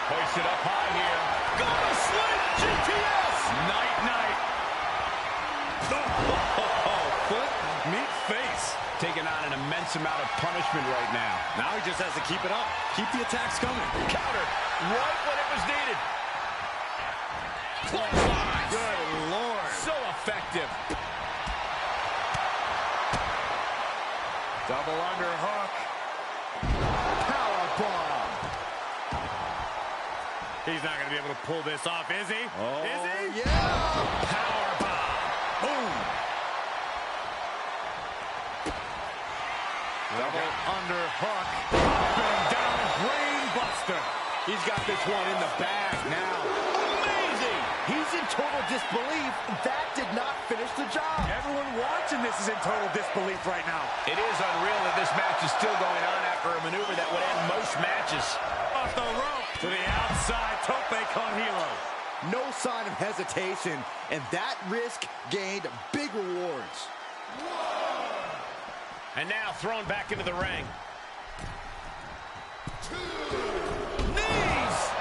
S2: Hoisted up high here. Gonna slip GTS.
S3: Night, night. Oh, foot, meet face.
S2: Taking on an immense amount of punishment right now.
S3: Now he just has to keep it up. Keep the attacks coming.
S2: Counter right when it was needed. Clothesline.
S3: Good Lord.
S2: So effective.
S3: Double underhook.
S5: Powerbomb.
S3: He's not going to be able to pull this off, is he?
S5: Oh,
S3: is he?
S5: yeah.
S3: Powerbomb. Boom. Double underhook. Up and down. Brain buster.
S5: He's got this one in the bag now. Amazing. He's in total disbelief. That did not finish the job.
S3: Everyone watching this is in total disbelief right now.
S2: It is unreal that this match is still going on after a maneuver that would end most matches.
S3: Off the rope to the outside. Tope con hilo.
S5: No sign of hesitation, and that risk gained big rewards.
S2: And now thrown back into the ring.
S3: Knees!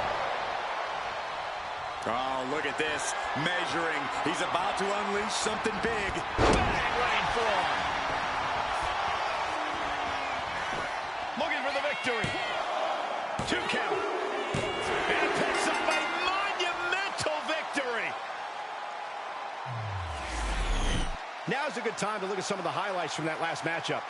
S3: Oh, look at this. Measuring. He's about to unleash something big.
S2: Bang, running forearm. Looking for the victory. 2 count. And picks up a monumental victory.
S5: Now's a good time to look at some of the highlights from that last matchup.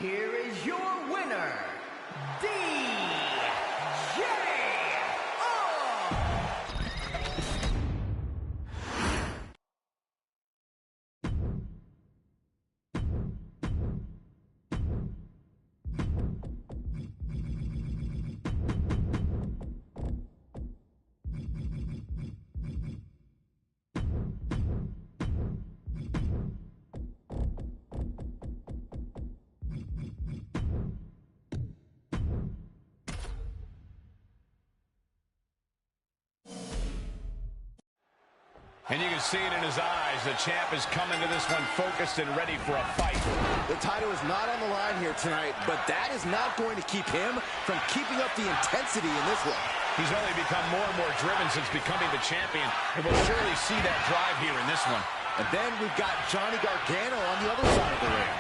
S4: Here is your winner, DJR
S2: And you can see it in his eyes. The champ is coming to this one focused and ready for a fight.
S5: The title is not on the line here tonight, but that is not going to keep him from keeping up the intensity in this one.
S2: He's only become more and more driven since becoming the champion, and we'll surely see that drive here in this one.
S5: And then we've got Johnny Gargano on the other side of the ring.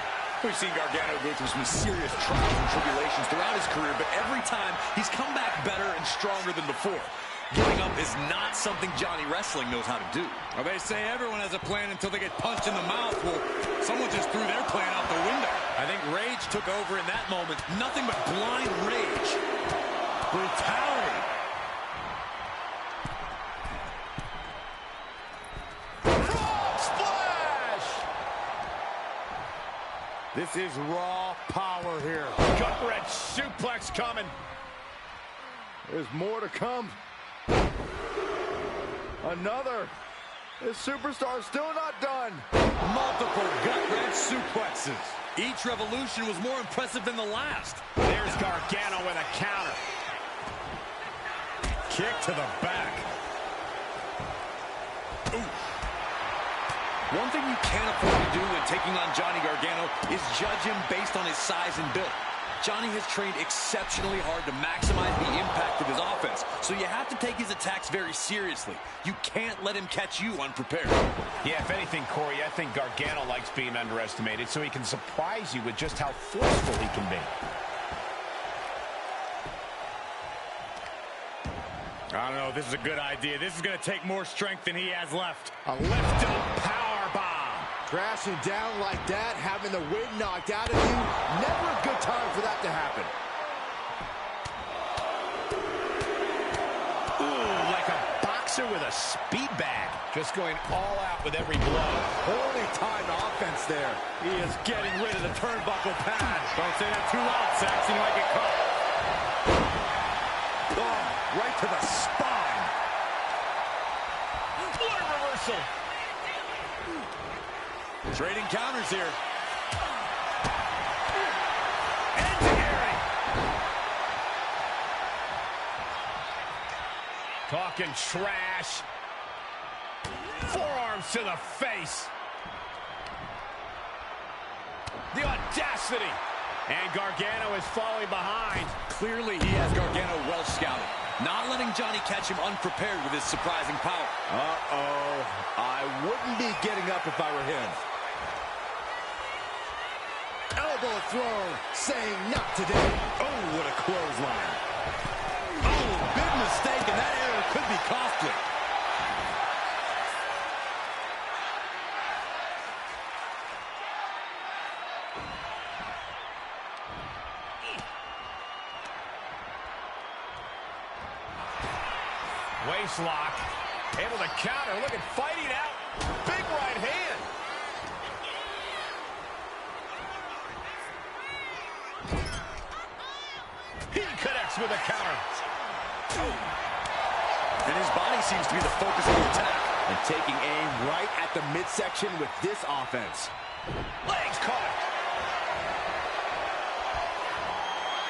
S3: We've seen Gargano go through some serious trials and tribulations throughout his career, but every time he's come back better and stronger than before. Giving up is not something Johnny Wrestling knows how to do.
S7: Well, they say everyone has a plan until they get punched in the mouth. Well, someone just threw their plan out the window.
S3: I think rage took over in that moment. Nothing but blind rage. Brutality.
S5: Frog splash!
S7: This is raw power here.
S2: Gut-wrench suplex coming.
S5: There's more to come. Another. This superstar's still not done.
S3: Multiple gut-wrench suplexes. Each revolution was more impressive than the last.
S2: There's Gargano with a counter.
S3: Kick to the back. Ooh. One thing you can't afford to do when taking on Johnny Gargano is judge him based on his size and build. Johnny has trained exceptionally hard to maximize the impact of his offense, so you have to take his attacks very seriously. You can't let him catch you unprepared.
S2: Yeah, if anything, Corey, I think Gargano likes being underestimated so he can surprise you with just how forceful he can be.
S7: I don't know if this is a good idea. This is going to take more strength than he has left.
S2: A lift-up power bomb.
S5: Crashing down like that, having the wind knocked out of you, never a good time for that to happen.
S2: Ooh, like a boxer with a speed bag. Just going all out with every blow.
S5: Holy timed offense there.
S7: He is getting rid of the turnbuckle pad. Don't say that too loud, Sax. He might get caught.
S5: Oh, right to the spine.
S2: What a reversal.
S3: Trading counters here.
S2: Engineering. Talking trash. Forearms to the face. The audacity. And Gargano is falling behind.
S3: Clearly, he has Gargano well scouted. Not letting Johnny catch him unprepared with his surprising power.
S5: Uh-oh. I wouldn't be getting up if I were him. Elbow throw, saying not today.
S3: Oh, what a clothesline. Oh, big mistake, and that error could be costly.
S2: Waist lock. Able to counter. Look at fighting out. Big right hand. He connects with a counter.
S3: And his body seems to be the focus of the attack.
S5: And taking aim right at the midsection with this offense.
S2: Legs caught.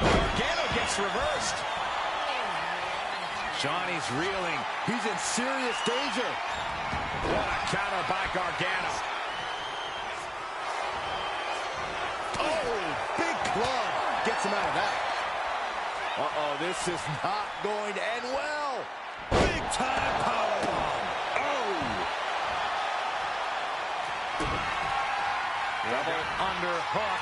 S2: Gargano gets reversed.
S5: Johnny's reeling. He's in serious danger.
S2: What a counter by Gargano.
S5: Oh, big club. Gets him out of that. Uh-oh, this is not going to end well.
S3: Big time powerbomb. Oh.
S7: Double underhook.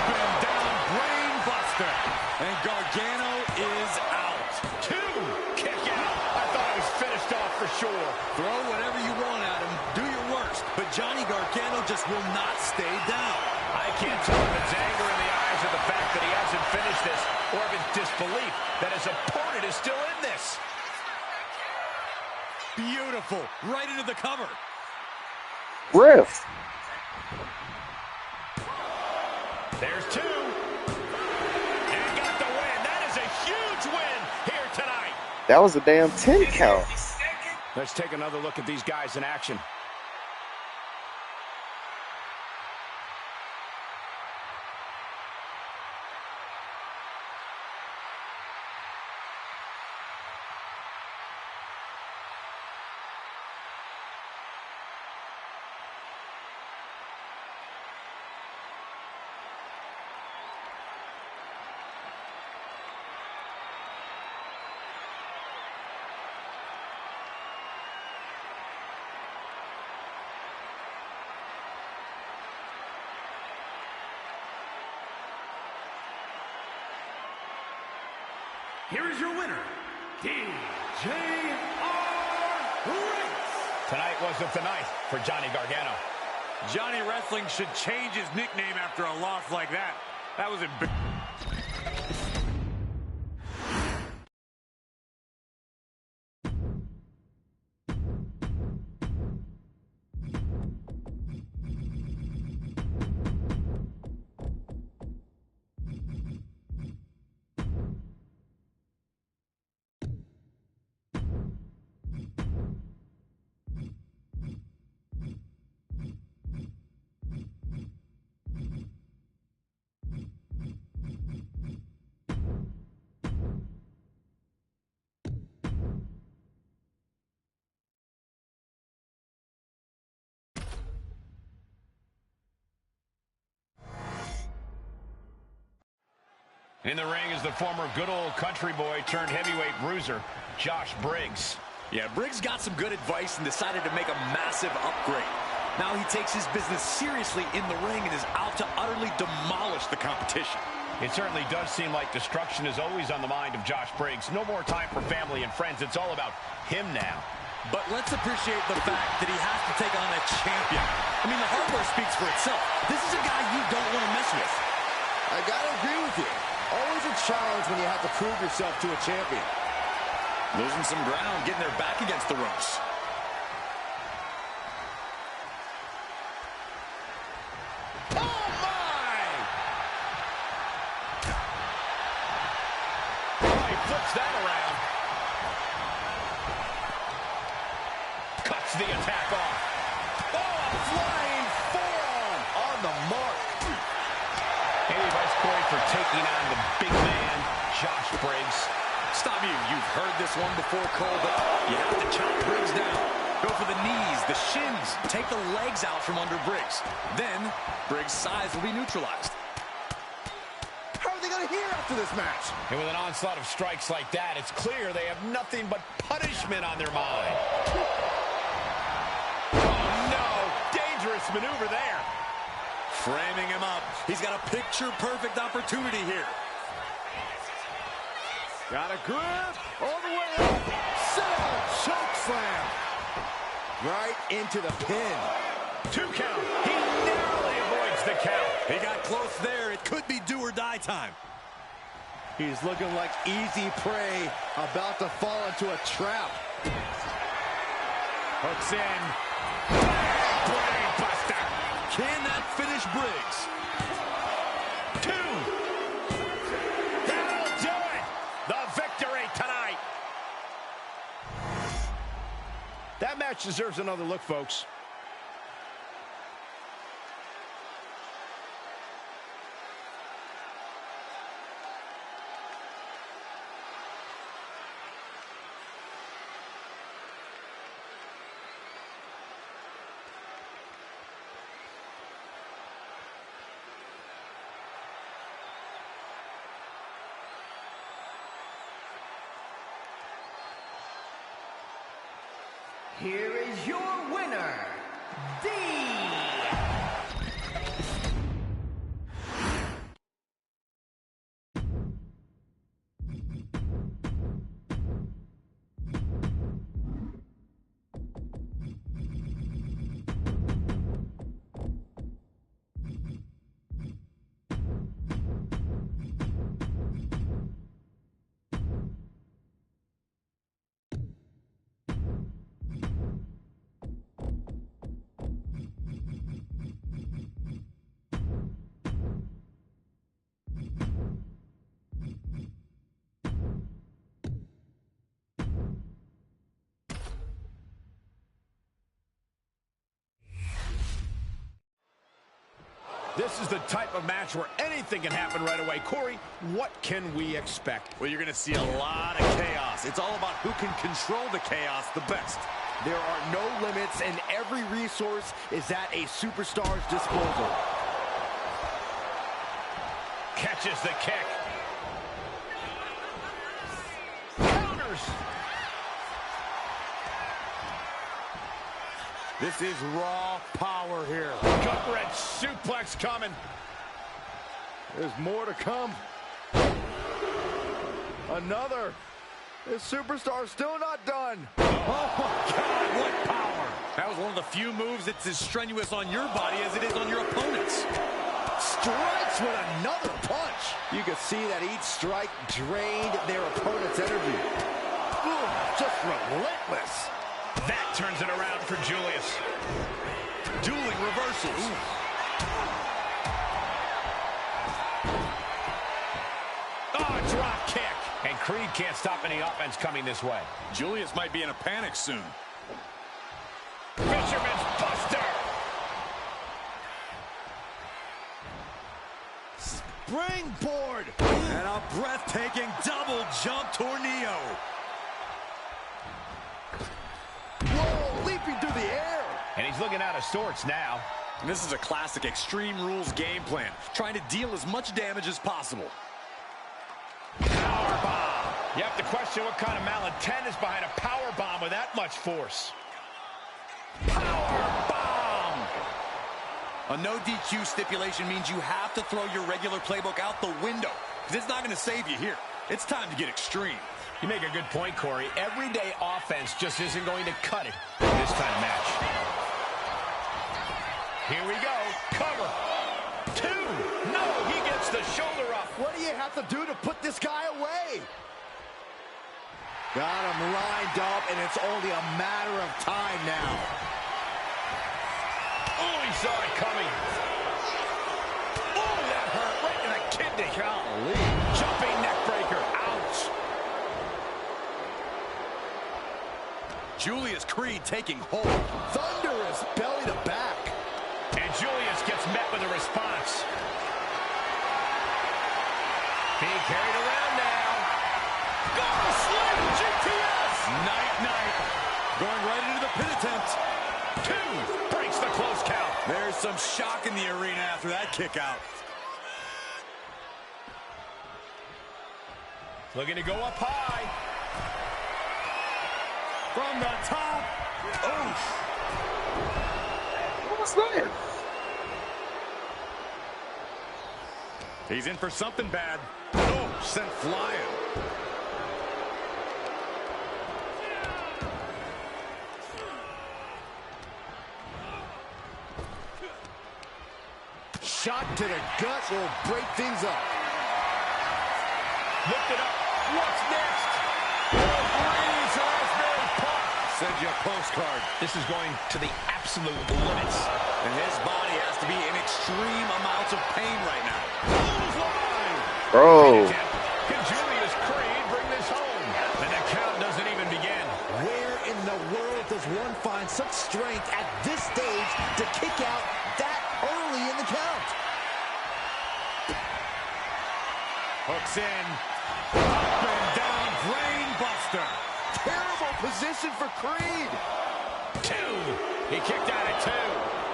S7: Been down, brain buster.
S3: And Gargano is out.
S2: Two. Kick out. I thought it was finished off for sure.
S3: Throw whatever you want at him. Do your worst. But Johnny Gargano just will not stay down.
S2: I can't tell if it's anger in the eyes of the fact that he hasn't finished this, or if it's disbelief that his opponent is still in this.
S3: Beautiful. Right into the cover.
S1: Riff.
S2: There's two. And got the win. That is a huge win here tonight.
S1: That was a damn 10 count.
S2: Let's take another look at these guys in action.
S6: here is your winner, DJR Wright.
S2: Tonight wasn't the night for Johnny Gargano.
S7: Johnny Wrestling should change his nickname after a loss like that. That was embarrassing.
S2: In the ring is the former good old country boy turned heavyweight bruiser, Josh Briggs.
S3: Yeah, Briggs got some good advice and decided to make a massive upgrade. Now he takes his business seriously in the ring and is out to utterly demolish the competition.
S2: It certainly does seem like destruction is always on the mind of Josh Briggs. No more time for family and friends. It's all about him now.
S3: But let's appreciate the fact that he has to take on a champion. I mean, the hardware speaks for itself. This is a guy you don't want to mess with.
S5: I gotta agree with you. Always a challenge when you have to prove yourself to a champion.
S3: Losing some ground, getting their back against the ropes.
S2: Oh, my! Oh, he flips that around. Cuts the attack off.
S5: Oh, a flying forearm on the mark.
S2: Hey, Vice Corey for taking on the big man, Josh Briggs.
S3: Stop you. You've heard this one before, Cole, but you have to chop Briggs down. Go for the knees, the shins. Take the legs out from under Briggs. Then, Briggs' size will be neutralized.
S5: How are they going to hear after this match?
S2: And with an onslaught of strikes like that, it's clear they have nothing but punishment on their mind. Oh, no. Dangerous maneuver there.
S3: Framing him up. He's got a picture-perfect opportunity here.
S5: Got a grip. All the way up. Sit-out choke slam. Right into the pin.
S2: 2 count. He narrowly avoids the count.
S3: He got close there. It could be do or die time.
S5: He's looking like easy prey, about to fall into a trap.
S2: Hooks in. Brain buster.
S3: Can that finish Briggs?
S2: 2. That'll do it. The victory tonight. That match deserves another look, folks.
S4: Here is your winner, D.
S2: This is the type of match where anything can happen right away. Corey, what can we expect?
S3: Well, you're going to see a lot of chaos. It's all about who can control the chaos the best.
S5: There are no limits, and every resource is at a superstar's disposal.
S2: Catches the kick. Counters.
S5: This is raw power here.
S2: Gut-wrench suplex coming.
S5: There's more to come. Another. This superstar still not done.
S3: Oh, my God, what power. That was one of the few moves that's as strenuous on your body as it is on your opponent's.
S5: Strikes with another punch. You can see that each strike drained their opponent's energy. Ooh, just relentless.
S2: That turns it around for Julius.
S3: Dueling reversals.
S2: Oh, drop kick. And Creed can't stop any offense coming this way.
S7: Julius might be in a panic soon.
S2: Fisherman's Buster.
S5: Springboard.
S3: And a breathtaking double jump tornado.
S5: Whoa, leaping through the air.
S2: And he's looking out of sorts now.
S3: And this is a classic Extreme Rules game plan, trying to deal as much damage as possible.
S2: Power bomb. You have to question what kind of malintent is behind a power bomb with that much force. Power bomb.
S3: A no DQ stipulation means you have to throw your regular playbook out the window, because it's not going to save you here. It's time to get extreme.
S2: You make a good point, Corey. Everyday offense just isn't going to cut it in this kind of match. Here we go. Cover. 2. No, he gets the shoulder up.
S5: What do you have to do to put this guy away? Got him lined up, and it's only a matter of time now.
S2: Oh, he saw it coming. Oh, that hurt right in the kidney. Golly. Jumping neck breaker. Ouch.
S3: Julius Creed taking hold.
S5: Thunderous belly to back.
S2: And Julius gets met with a response. Being carried around now. Go slam GTS.
S3: Night. Going right into the pin attempt.
S2: 2. Breaks the close count.
S3: There's some shock in the arena after that kick out.
S2: Looking to go up high.
S3: From the top. Oof.
S1: What was that?
S3: He's in for something bad. Oh, sent flying.
S5: Shot to the gut will break things up.
S2: Lift it up. What's next? Breeze Raspberry Park.
S3: Send you a postcard.
S2: This is going to the absolute limits.
S3: And his body has to be in extreme amounts of pain right now.
S2: Clothesline.
S1: Bro.
S2: Can Julius Creed bring this home? And the count doesn't even begin.
S5: Where in the world does one find such strength at this stage to kick out that early in the count?
S3: Hooks in. Up and down. Brain buster.
S5: Terrible position for Creed.
S2: 2. He kicked out at 2.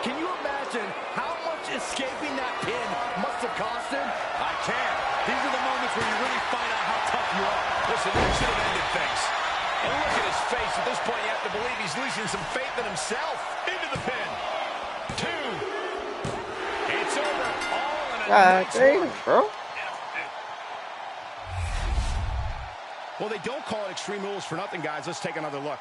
S5: Can you imagine how much escaping that pin must have cost him?
S3: I can. These are the moments where you really find out how tough you are.
S2: Listen, that should have ended things. And look at his face. At this point, you have to believe he's losing some faith in himself. Into the pin. 2. It's over. All in a
S1: God
S2: night's
S1: damn,
S2: work.
S1: bro.
S2: Well, they don't call it Extreme Rules for nothing, guys. Let's take another look.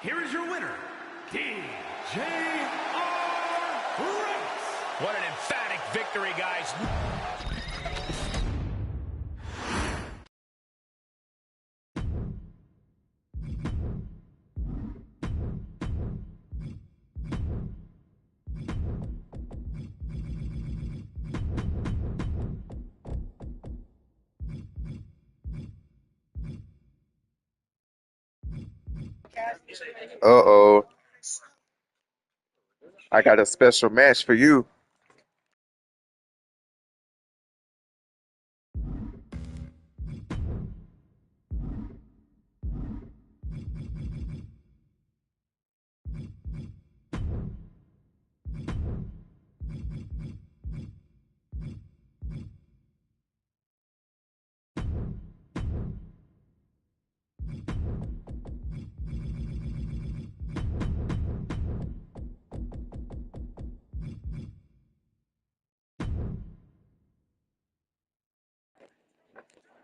S6: Here is your winner, DJR Wright.
S2: What an emphatic victory, guys.
S1: Uh-oh. I got a special match for you.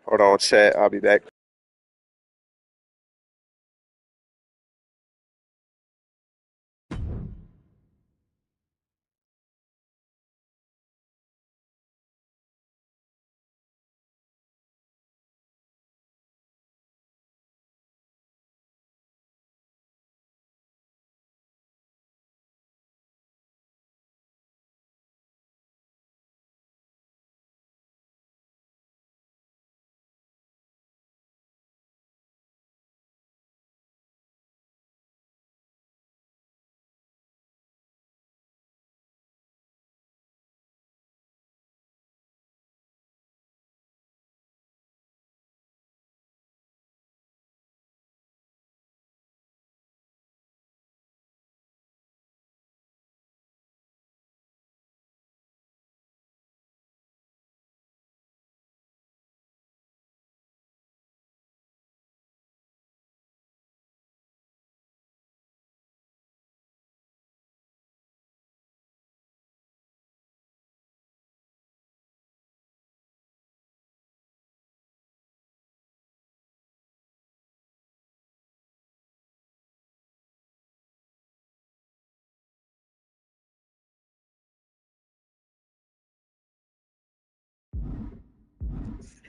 S1: Hold on, chat. I'll be back.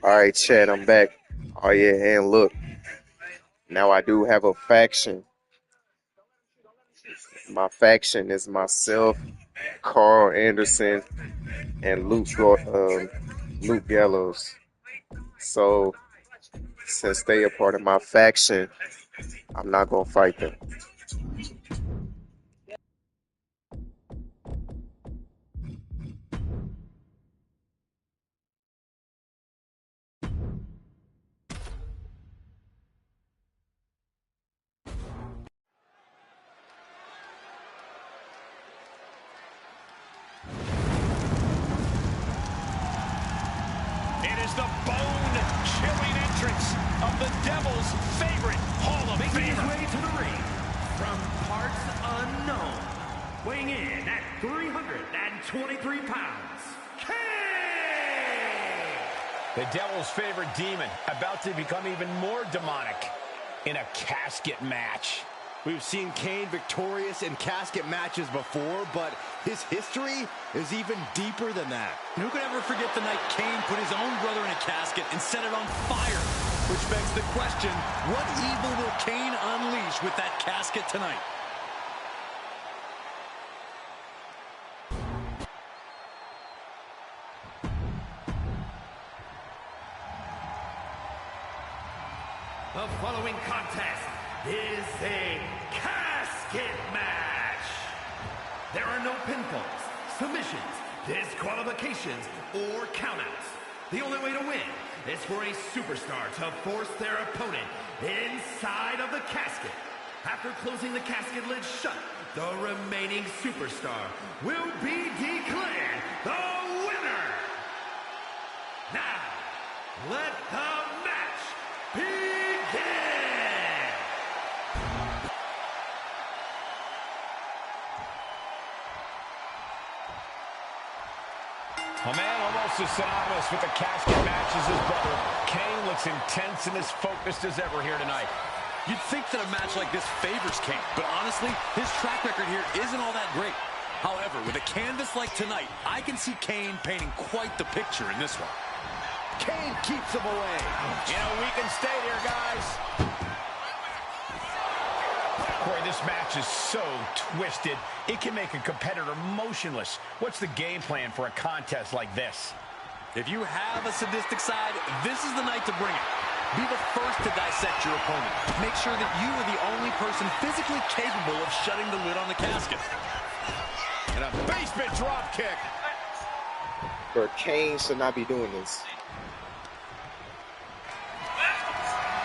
S1: All right, chat. I'm back. Oh, yeah, and look. Now I do have a faction. My faction is myself, Carl Anderson, and Luke Gallows. So since they are part of my faction, I'm not gonna fight them.
S2: It is the bone-chilling entrance of the Devil's favorite Hall of
S6: Making his
S2: Famer.
S6: way to the ring from parts unknown, weighing in at 323 pounds, Kane!
S2: The Devil's favorite demon, about to become even more demonic in a casket match.
S5: We've seen Kane victorious in casket matches before, but his history is even deeper than that.
S3: Who could ever forget the night Kane put his own brother in a casket and set it on fire? Which begs the question, what evil will Kane unleash with that casket tonight?
S6: The following contest is a casket match. There are no pinfalls, submissions, disqualifications, or countouts. The only way to win is for a superstar to force their opponent inside of the casket. After closing the casket lid shut, the remaining superstar will be declared the winner. Now, let the match begin!
S2: A man almost as synonymous with the casket match as his brother. Kane looks intense and as focused as ever here tonight.
S3: You'd think that a match like this favors Kane, but honestly, his track record here isn't all that great. However, with a canvas like tonight, I can see Kane painting quite the picture in this one.
S5: Kane keeps him away.
S2: You know, we can stay there, guys. Corey, this match is so twisted, it can make a competitor motionless. What's the game plan for a contest like this?
S3: If you have a sadistic side, this is the night to bring it. Be the first to dissect your opponent. Make sure that you are the only person physically capable of shutting the lid on the casket.
S2: And a basement drop kick.
S1: Bro, Kane should not be doing this.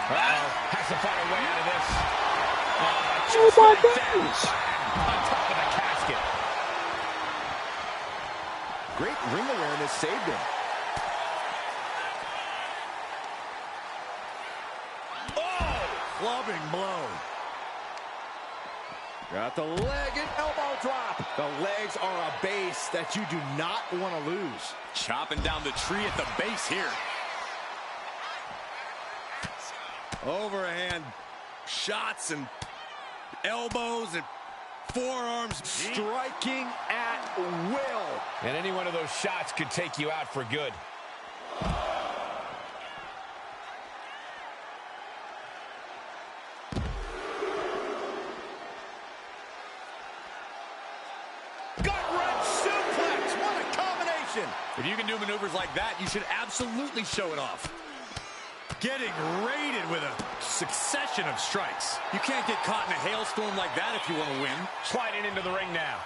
S2: Has to find a way out of this.
S1: Oh my gosh!
S2: On top of the casket.
S5: Great ring awareness saved him. Clubbing blow. Got the leg and elbow drop. The legs are a base that you do not want to lose.
S3: Chopping down the tree at the base here. Overhand shots and elbows and forearms.
S5: Striking at will.
S2: And any one of those shots could take you out for good.
S3: If you can do maneuvers like that, you should absolutely show it off. Getting raided with a succession of strikes. You can't get caught in a hailstorm like that if you want to win.
S2: Sliding into the ring now.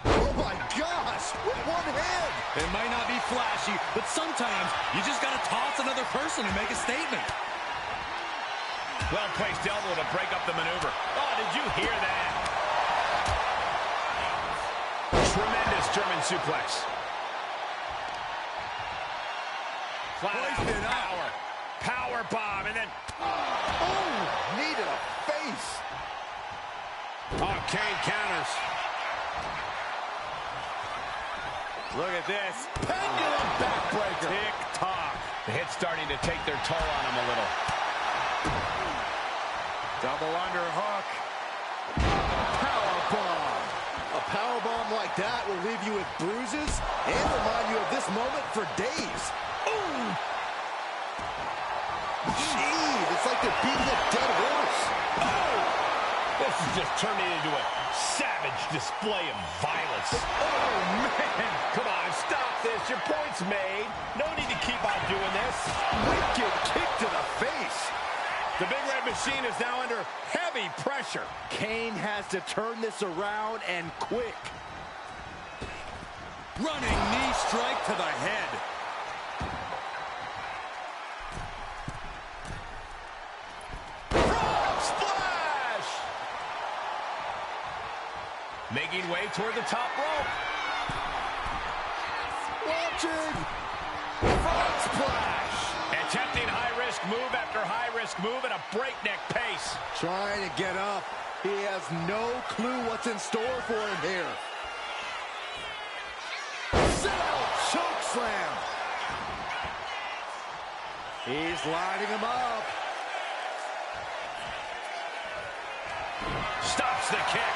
S5: Oh my gosh, with one hand.
S3: It might not be flashy, but sometimes you just got to toss another person and make a statement.
S2: Well-placed elbow to break up the maneuver. Oh, did you hear that? Tremendous German suplex. Flat out power. Power bomb, and then...
S5: Oh, needed a face.
S2: Oh, Kane counters.
S3: Look at this.
S5: Pendulum backbreaker.
S3: Tick-tock.
S2: The hit's starting to take their toll on him a little.
S3: Double underhook.
S5: Powerbomb. A powerbomb like that will leave you with bruises and remind you of this moment for days. Ooh. Jeez, it's like they're beating a dead horse.
S2: Oh! This is just turning into a savage display of violence. Oh, man. Come on, stop this. Your point's made. No need to keep on doing this.
S5: Wicked kick to the face.
S2: The Big Red Machine is now under heavy pressure.
S5: Kane has to turn this around and quick.
S3: Running knee strike to the head.
S2: Frog splash! Making way toward the top rope.
S5: Watching. Frog splash.
S2: Attempting high-risk move after high-risk move at a breakneck pace.
S5: Trying to get up. He has no clue what's in store for him here. Sit-out choke slam. He's lining him up.
S2: Stops the kick.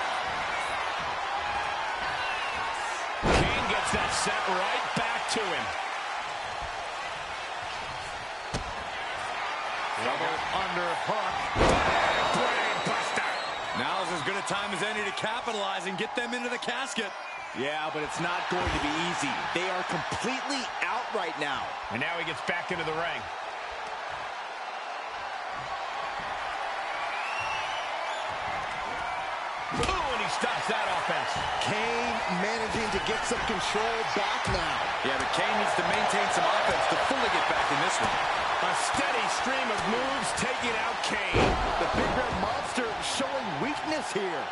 S2: Kane gets that set right back to him.
S3: Double underhook.
S2: Brain buster.
S3: Now's as good a time as any to capitalize and get them into the casket.
S5: Yeah, but it's not going to be easy. They are completely out right now.
S2: And now he gets back into the ring. Ooh, and he stops that offense.
S5: Kane managing to get some control back now.
S3: Yeah, but Kane needs to maintain some offense to fully get back in this one.
S2: A steady stream of moves taking out Kane.
S5: The Big Red Monster showing weakness here.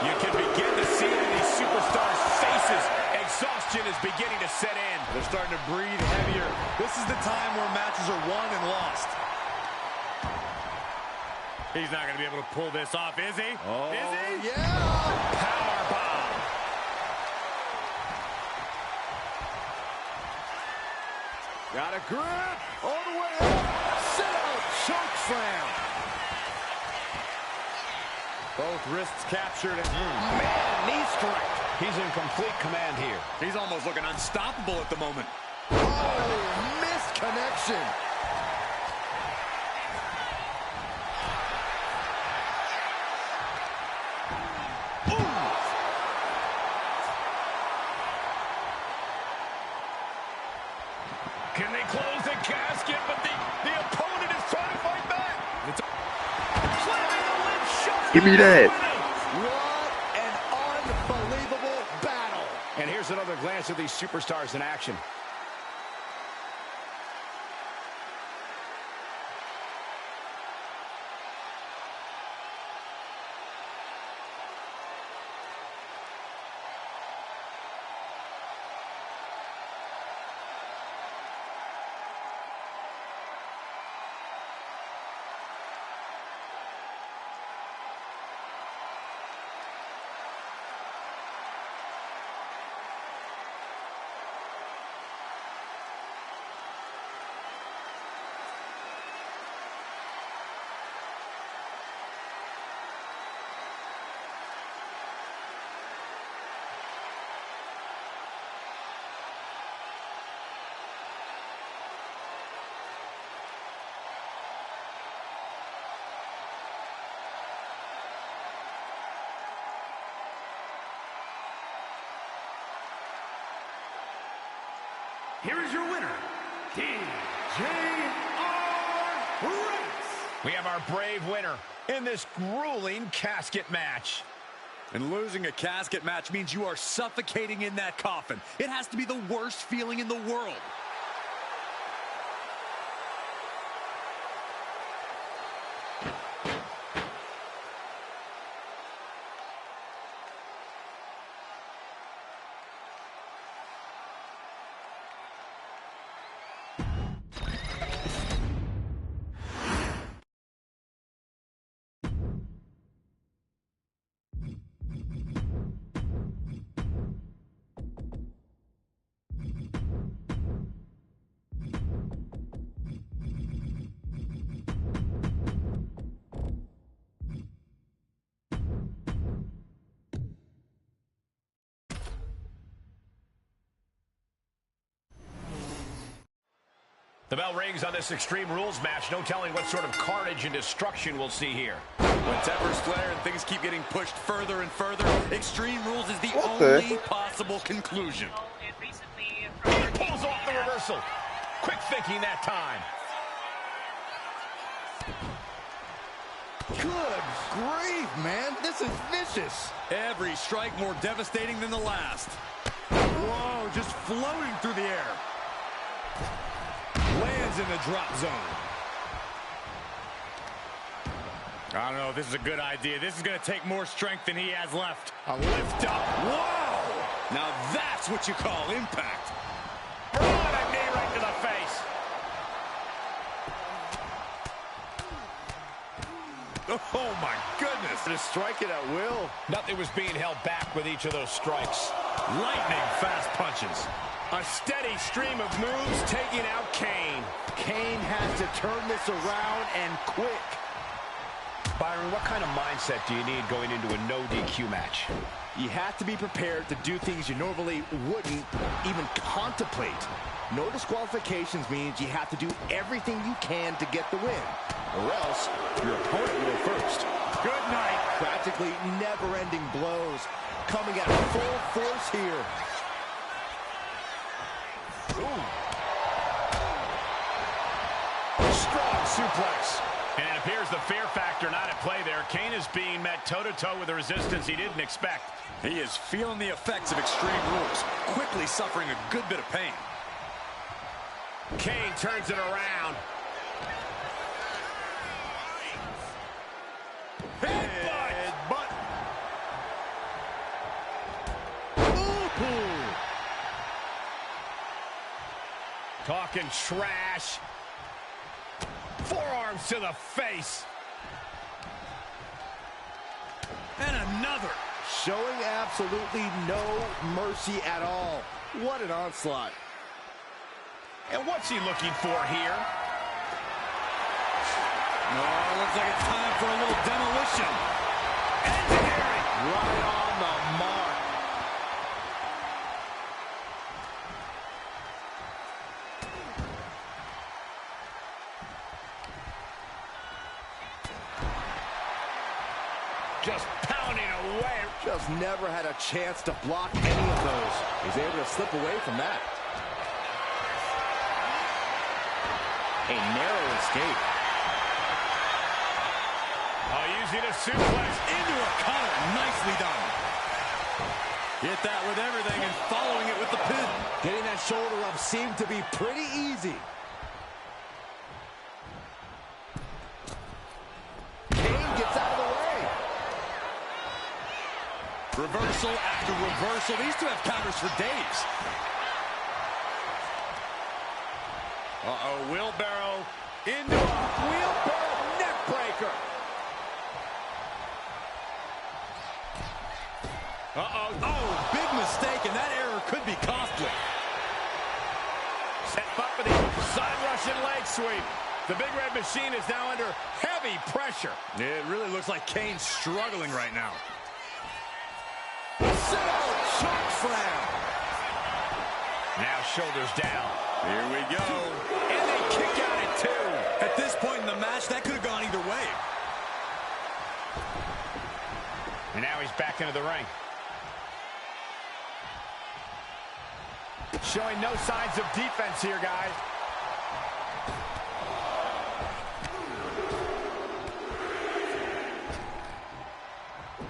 S2: You can begin to see it in these superstars' faces. Exhaustion is beginning to set in.
S3: They're starting to breathe heavier. This is the time where matches are won and lost. He's not going to be able to pull this off, is he?
S5: Oh,
S3: is he?
S5: yeah.
S2: Power bomb.
S5: Got a grip. All the way up. choke slam.
S7: Both wrists captured. And
S5: Man, knee strike.
S2: He's in complete command here.
S7: he's almost looking unstoppable at the moment.
S5: Oh, missed connection.
S2: Can they close the casket? But the opponent is trying to fight back. Slamming the lid shut.
S1: Give me that.
S5: What an unbelievable battle.
S2: And here's another glance at these superstars in action.
S6: Here is your winner, DJR Wright.
S2: We have our brave winner in this grueling casket match.
S3: And losing a casket match means you are suffocating in that coffin. It has to be the worst feeling in the world.
S2: The bell rings on this Extreme Rules match. No telling what sort of carnage and destruction we'll see here.
S3: When tempers flare and things keep getting pushed further and further, Extreme Rules is the
S1: What the?
S3: only possible conclusion.
S2: Pulls off the reversal. Quick thinking that time.
S5: Good grief, man. This is vicious.
S3: Every strike more devastating than the last. Whoa, just floating through the air. Lands in the drop zone. I don't know if this is a good idea. This is going to take more strength than he has left. A lift up. Whoa! Now that's what you call impact.
S2: What a knee right to the face.
S3: Oh, my goodness.
S5: Just strike it at will.
S2: Nothing was being held back with each of those strikes.
S3: Lightning fast punches.
S2: A steady stream of moves taking out Kane.
S5: Kane has to turn this around and quick.
S2: Byron, what kind of mindset do you need going into a no DQ match?
S5: You have to be prepared to do things you normally wouldn't even contemplate. No disqualifications means you have to do everything you can to get the win, or else your opponent will first.
S3: Good night.
S5: Practically never-ending blows coming at full force here.
S2: Ooh. Strong suplex. And it appears the fear factor not at play there. Kane is being met toe-to-toe with a resistance he didn't expect.
S3: He is feeling the effects of Extreme Rules, quickly suffering a good bit of pain.
S2: Kane turns it around.
S3: Headbutt.
S2: Talking trash. Forearms to the face.
S3: And another.
S5: Showing absolutely no mercy at all. What an onslaught.
S2: And what's he looking for here?
S7: Oh, looks like it's time for a little demolition. Engineering. Right on the mark.
S2: Just pounding away.
S5: Just never had a chance to block any of those. He's able to slip away from that. A narrow escape.
S2: Using a suplex
S7: Into a cutter. Nicely done. Hit that with everything and following it with the pin.
S5: Getting that shoulder up seemed to be pretty easy. Kane gets out of the way.
S7: Reversal after reversal. These two have counters for days. Uh-oh, wheelbarrow into a
S5: Wheelbarrow neck breaker.
S7: Uh-oh. Oh, big mistake, and that error could be costly.
S2: set up for the side Russian leg sweep. The Big Red Machine is now under heavy pressure.
S7: It really looks like Kane's struggling right now.
S5: Choke slam.
S2: Now shoulders down.
S7: Here we go.
S2: And they kick out at 2.
S7: At this point in the match, that could have gone either way.
S2: And now he's back into the ring. Showing no signs of defense here, guys.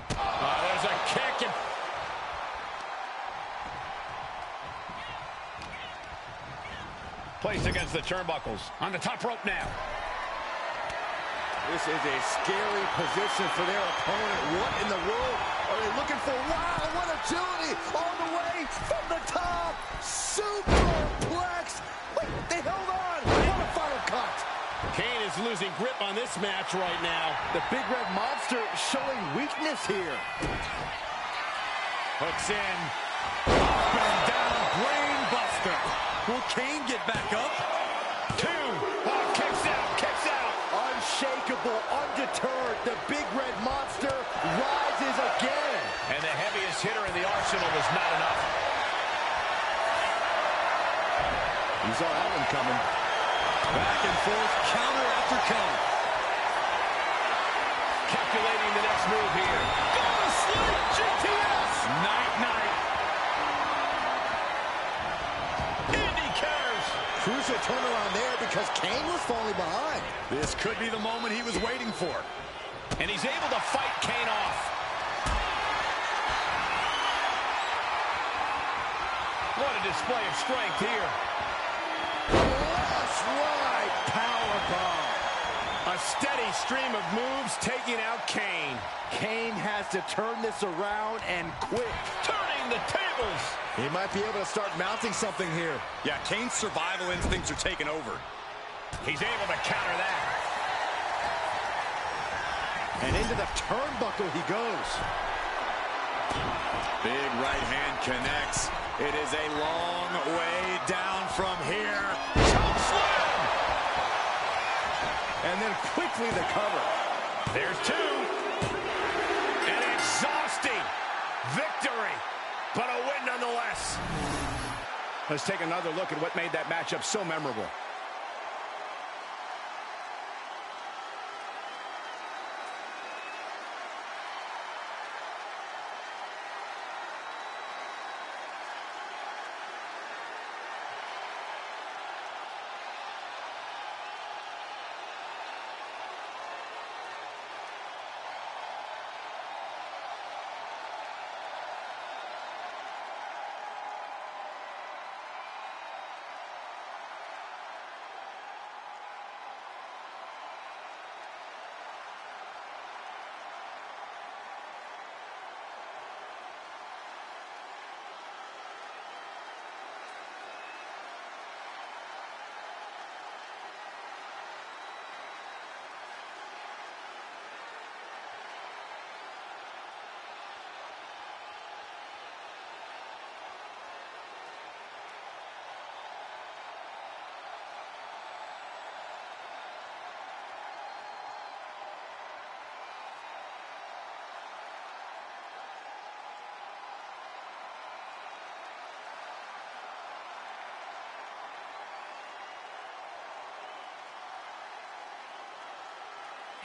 S2: There's a kick. And placed against the turnbuckles. On the top rope now.
S5: This is a scary position for their opponent. What in the world are they looking for? Wow, what agility all the way from the top. Superplex. Wait, they held on. What a final cut.
S2: Kane is losing grip on this match right now.
S5: The Big Red Monster showing weakness here.
S2: Hooks in.
S7: Up and down, brain buster. Will Kane get back up?
S2: 2. Oh, kicks out, kicks out.
S5: Unshakable, undeterred, the Big Red Monster rises again.
S2: And the heaviest hitter in the arsenal was not enough.
S5: He saw that one coming.
S7: Back and forth, counter after counter.
S2: Calculating the next move here.
S7: Go to sleep, GTS.
S2: Night. Indy curves.
S5: Crucial turnaround there because Kane was falling behind.
S7: This could be the moment he was waiting for.
S2: And he's able to fight Kane off. What a display of strength here.
S5: Last right powerbomb.
S2: A steady stream of moves taking out Kane.
S5: Kane has to turn this around and quick.
S2: Turning the tables.
S5: He might be able to start mounting something here.
S7: Yeah, Kane's survival instincts are taking over.
S2: He's able to counter that.
S5: And into the turnbuckle he goes.
S7: Big right hand connects. It is a long way down from here.
S2: Choke slam.
S5: And then quickly the cover.
S2: There's 2. An exhausting victory, but a win nonetheless. Let's take another look at what made that matchup so memorable.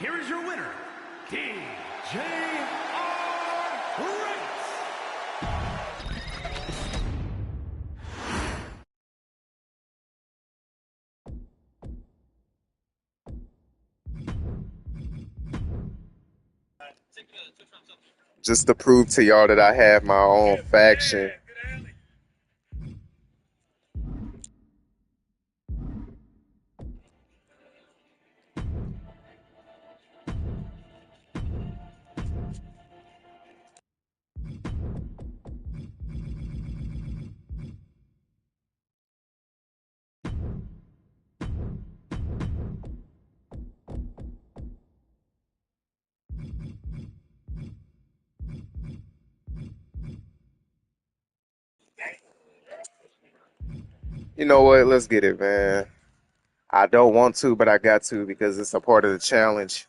S6: here is your winner, DJR Wright.
S1: Just to prove to y'all that I have my own faction. You know what? Let's get it, man. I don't want to, but I got to because it's a part of the challenge.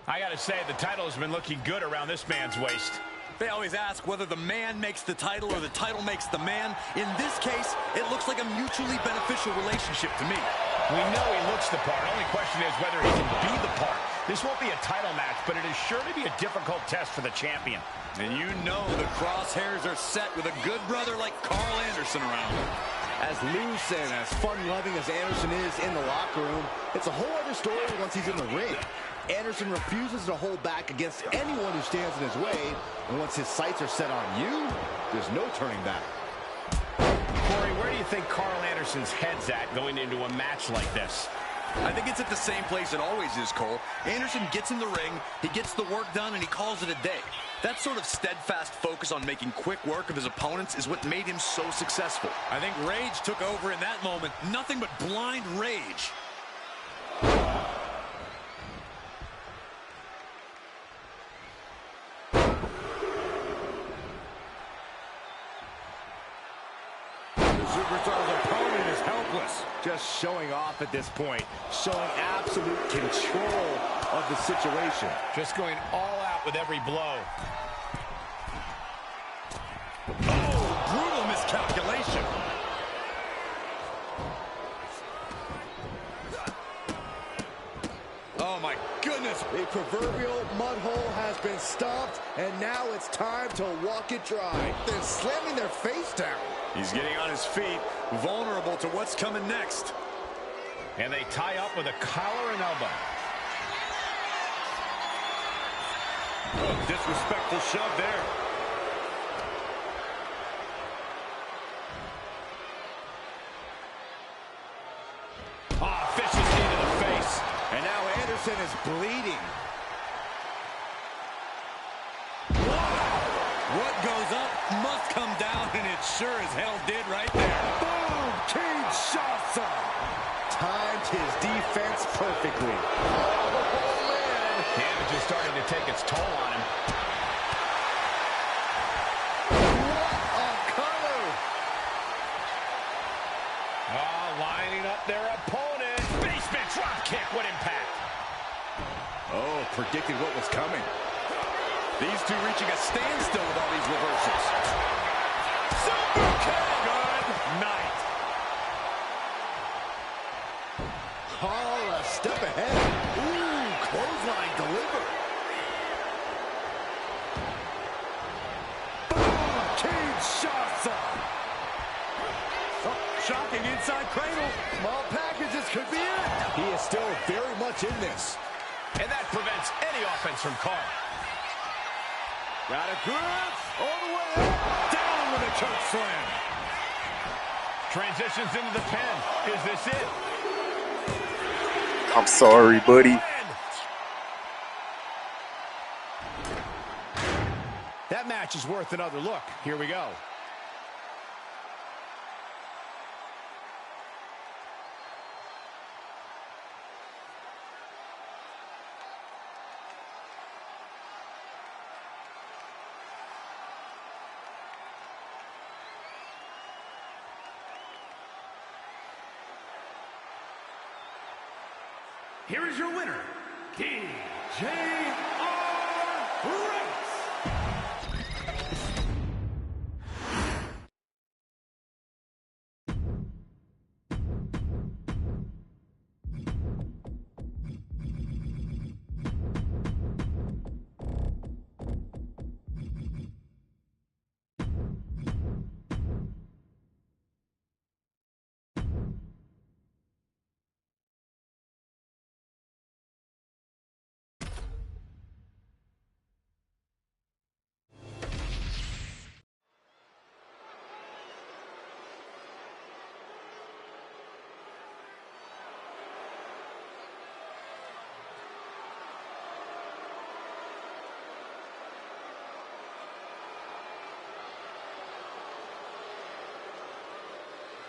S2: I gotta say, the title has been looking good around this man's waist.
S3: They always ask whether the man makes the title or the title makes the man. In this case, it looks like a mutually beneficial relationship to me.
S2: We know he looks the part. Only question is whether he can be the part. This won't be a title match, but it is sure to be a difficult test for the champion.
S3: And you know the crosshairs are set with a good brother like Carl Anderson around.
S5: As loose and as fun-loving as Anderson is in the locker room, it's a whole other story once he's in the ring. Anderson refuses to hold back against anyone who stands in his way, and once his sights are set on you, there's no turning back.
S2: Corey, where do you think Carl Anderson's head's at going into a match like this?
S3: I think it's at the same place it always is, Cole. Anderson gets in the ring, he gets the work done, and he calls it a day. That sort of steadfast focus on making quick work of his opponents is what made him so successful.
S7: I think rage took over in that moment. Nothing but blind rage.
S5: Superstar's opponent is helpless. Just showing off at this point, showing absolute control of the situation.
S2: Just going all out with every blow.
S3: Oh, brutal miscalculation. Oh, my goodness.
S5: The proverbial mud hole has been stomped, and now it's time to walk it dry. They're slamming their face down.
S3: He's getting on his feet, vulnerable to what's coming next.
S2: And they tie up with a collar and elbow.
S3: Oh, disrespectful shove there.
S2: Oh, vicious knee to the face.
S5: And now Anderson is bleeding.
S7: What goes up must come down, and it sure as hell did right there.
S5: Boom! Kinshasa! Timed his defense perfectly. Oh, man!
S2: Damage is starting to take its toll on him.
S5: What a color!
S2: Oh, lining up their opponent. Basement drop kick. What impact?
S5: Oh, predicted what was coming.
S3: These two reaching a standstill with all these reversals.
S2: Super kick. Good night.
S5: Carl a step ahead. Ooh, clothesline delivered. Boom! Kinshasa!
S3: Oh, shocking inside cradle.
S5: Small packages could be it. He is still very much in this.
S2: And that prevents any offense from Carl.
S5: Got a grip all the way up.
S7: Down with a choke slam.
S2: Transitions into the pin. Is this it?
S1: I'm sorry, buddy.
S2: That match is worth another look. Here we go.
S6: Here is your winner, DJR Wright.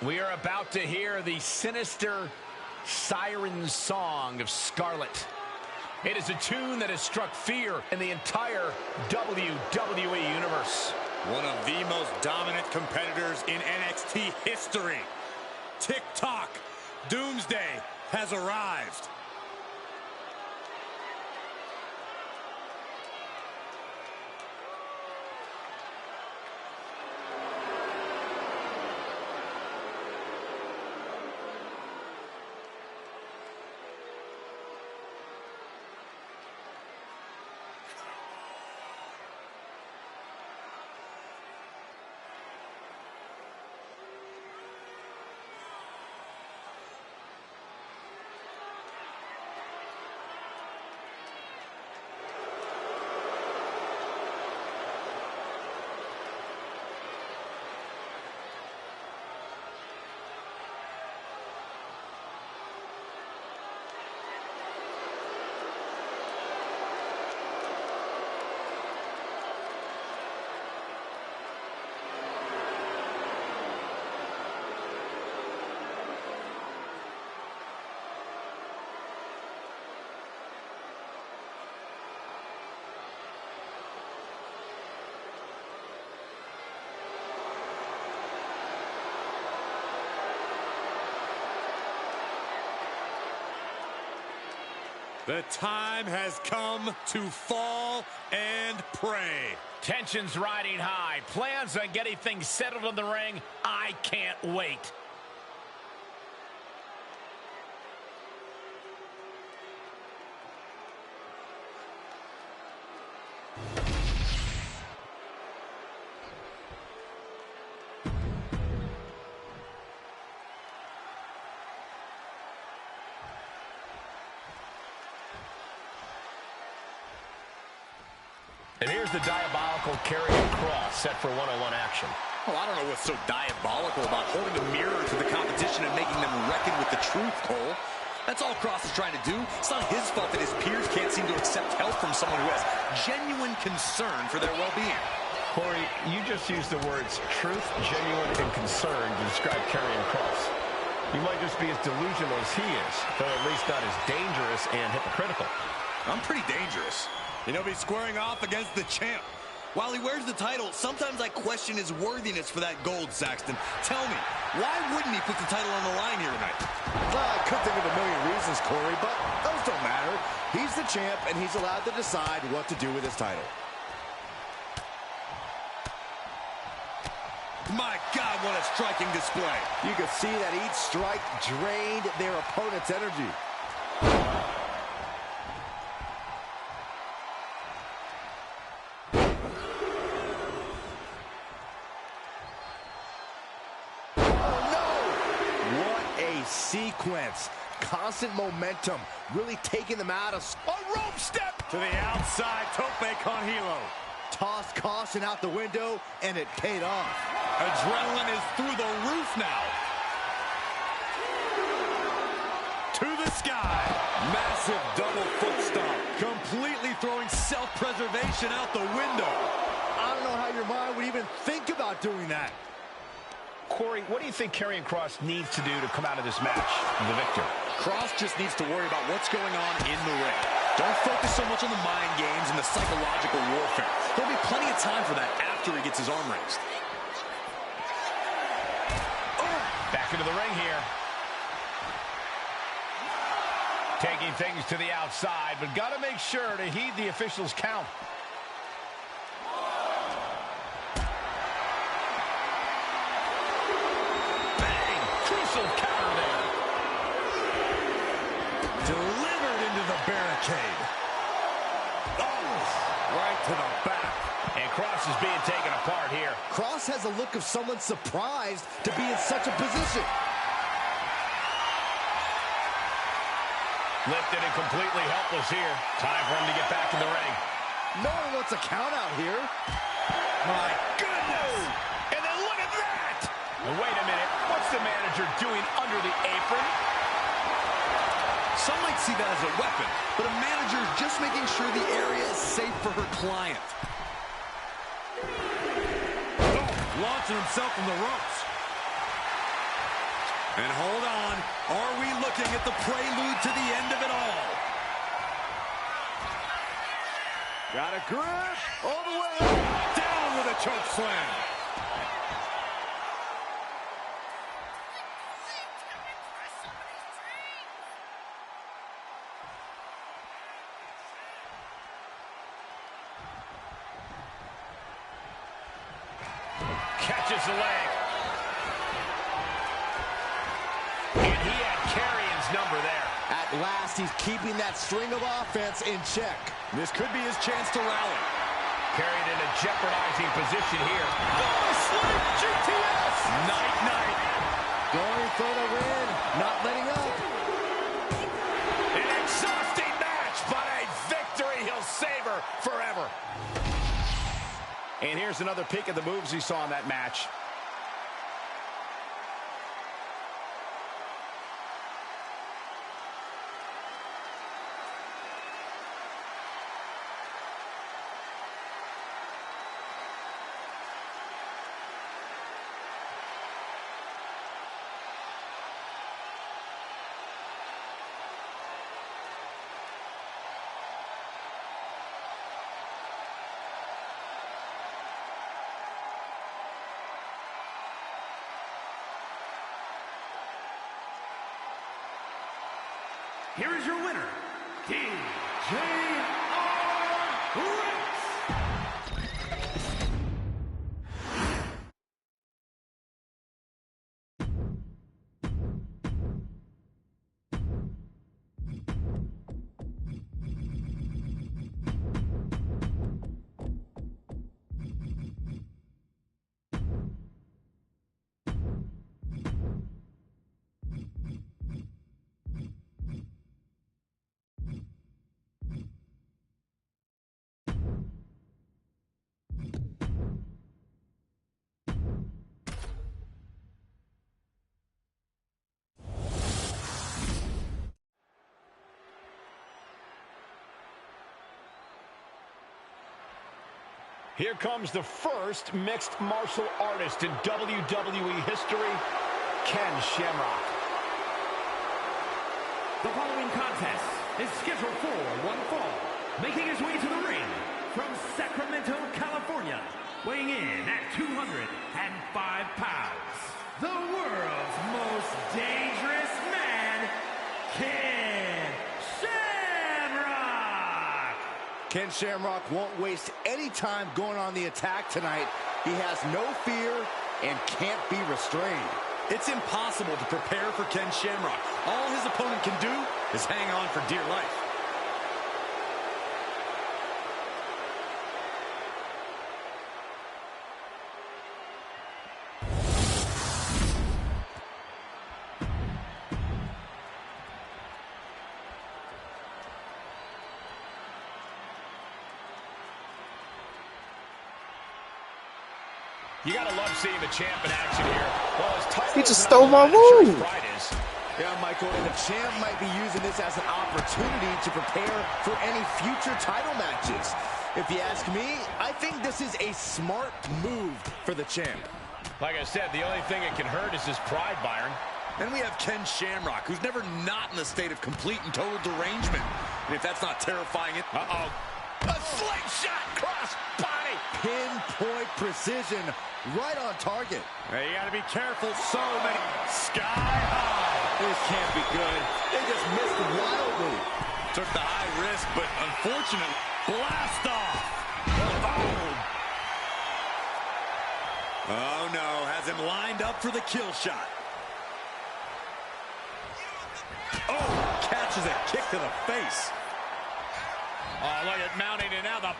S2: We are about to hear the sinister siren song of Scarlet. It is a tune that has struck fear in the entire WWE Universe.
S7: One of the most dominant competitors in NXT history. Tick-tock, Doomsday has arrived. The time has come to fall and pray.
S2: Tensions riding high. Plans on getting things settled in the ring. I can't wait. And here's the diabolical Karrion Kross set for one-on-one action.
S3: Oh, I don't know what's so diabolical about holding a mirror to the competition and making them reckon with the truth, Cole. That's all Kross is trying to do. It's not his fault that his peers can't seem to accept help from someone who has genuine concern for their well-being.
S2: Corey, you just used the words truth, genuine, and concern to describe Karrion Kross. You might just be as delusional as he is, though at least not as dangerous and hypocritical.
S3: I'm pretty dangerous.
S7: And he'll be squaring off against the champ.
S3: While he wears the title, sometimes I question his worthiness for that gold, Saxton. Tell me, why wouldn't he put the title on the line here tonight?
S5: Well, I could think of a million reasons, Corey, but those don't matter. He's the champ, and he's allowed to decide what to do with his title.
S3: My God, what a striking display.
S5: You can see that each strike drained their opponent's energy. Sequence, constant momentum, really taking them out of a rope step
S7: To the outside, tope con hilo.
S5: Tossed caution out the window, and it paid off.
S7: Adrenaline is through the roof now. To the sky. Massive double foot stomp.
S3: Completely throwing self-preservation out the window.
S5: I don't know how your mind would even think about doing that.
S2: Corey, what do you think Karrion Kross needs to do to come out of this match the victor?
S3: Kross just needs to worry about what's going on in the ring. Don't focus so much on the mind games and the psychological warfare. There'll be plenty of time for that after he gets his arm raised.
S2: Back into the ring here. Taking things to the outside, but got to make sure to heed the official's count.
S7: barricade. Oh, right to the back.
S2: And Cross is being taken apart here.
S5: Cross has a look of someone surprised to be in such a position.
S2: Lifted and completely helpless here. Time for him to get back in the ring.
S5: No one wants a count out here.
S2: My goodness! And then look at that! Now, wait a minute. What's the manager doing under the apron?
S3: Some might see that as a weapon, but a manager is just making sure the area is safe for her client.
S7: Launching himself from the ropes. And hold on, are we looking at the prelude to the end of it all?
S5: Got a grip all the way.
S7: Down with a choke slam.
S2: Catches the leg. And he had Carrion's number there.
S5: At last, he's keeping that string of offense in check.
S7: This could be his chance to rally.
S2: Carried in a jeopardizing position here.
S7: Oh, slick GTS!
S2: Night.
S5: Going for the win, not letting up.
S2: An exhausting match, but a victory he'll savor forever. And here's another peek at the moves he saw in that match.
S6: Here is your winner, DJR Wright.
S2: Here comes the first mixed martial artist in WWE history, Ken Shamrock.
S6: The following contest is scheduled for one fall. Making his way to the ring from Sacramento, California, weighing in at 205 pounds, the world's most dangerous man, Ken Shamrock!
S5: Ken Shamrock won't waste any time going on the attack tonight. He has no fear and can't be restrained.
S3: It's impossible to prepare for Ken Shamrock. All his opponent can do is hang on for dear life.
S2: You gotta love seeing the champ in action here. Well, his title
S1: He just
S2: is
S1: stole my
S2: not what
S1: move.
S2: his pride is.
S5: Yeah, Michael, and the champ might be using this as an opportunity to prepare for any future title matches. If you ask me, I think this is a smart move for the champ.
S2: Like I said, the only thing it can hurt is his pride, Byron.
S3: And we have Ken Shamrock, who's never not in a state of complete and total derangement. And if that's not terrifying it...
S2: Uh-oh. A slingshot cross body.
S5: Pinpoint precision, right on target.
S7: Hey, you gotta be careful. So many. Sky high.
S5: This can't be good. They just missed wildly.
S3: Took the high risk, but unfortunately...
S7: Blast off.
S3: Oh, no. Has him lined up for the kill shot. Oh, catches a kick to the face.
S7: Oh, look at mounting, and now the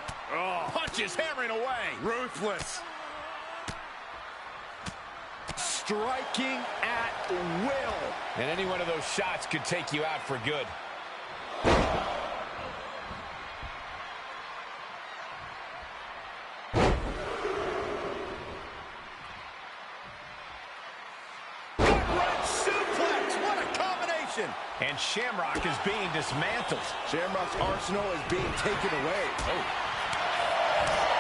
S7: punch is hammering away. Ruthless.
S5: Striking at will.
S2: And any one of those shots could take you out for good. And Shamrock is being dismantled.
S5: Shamrock's arsenal is being taken away.
S3: Oh.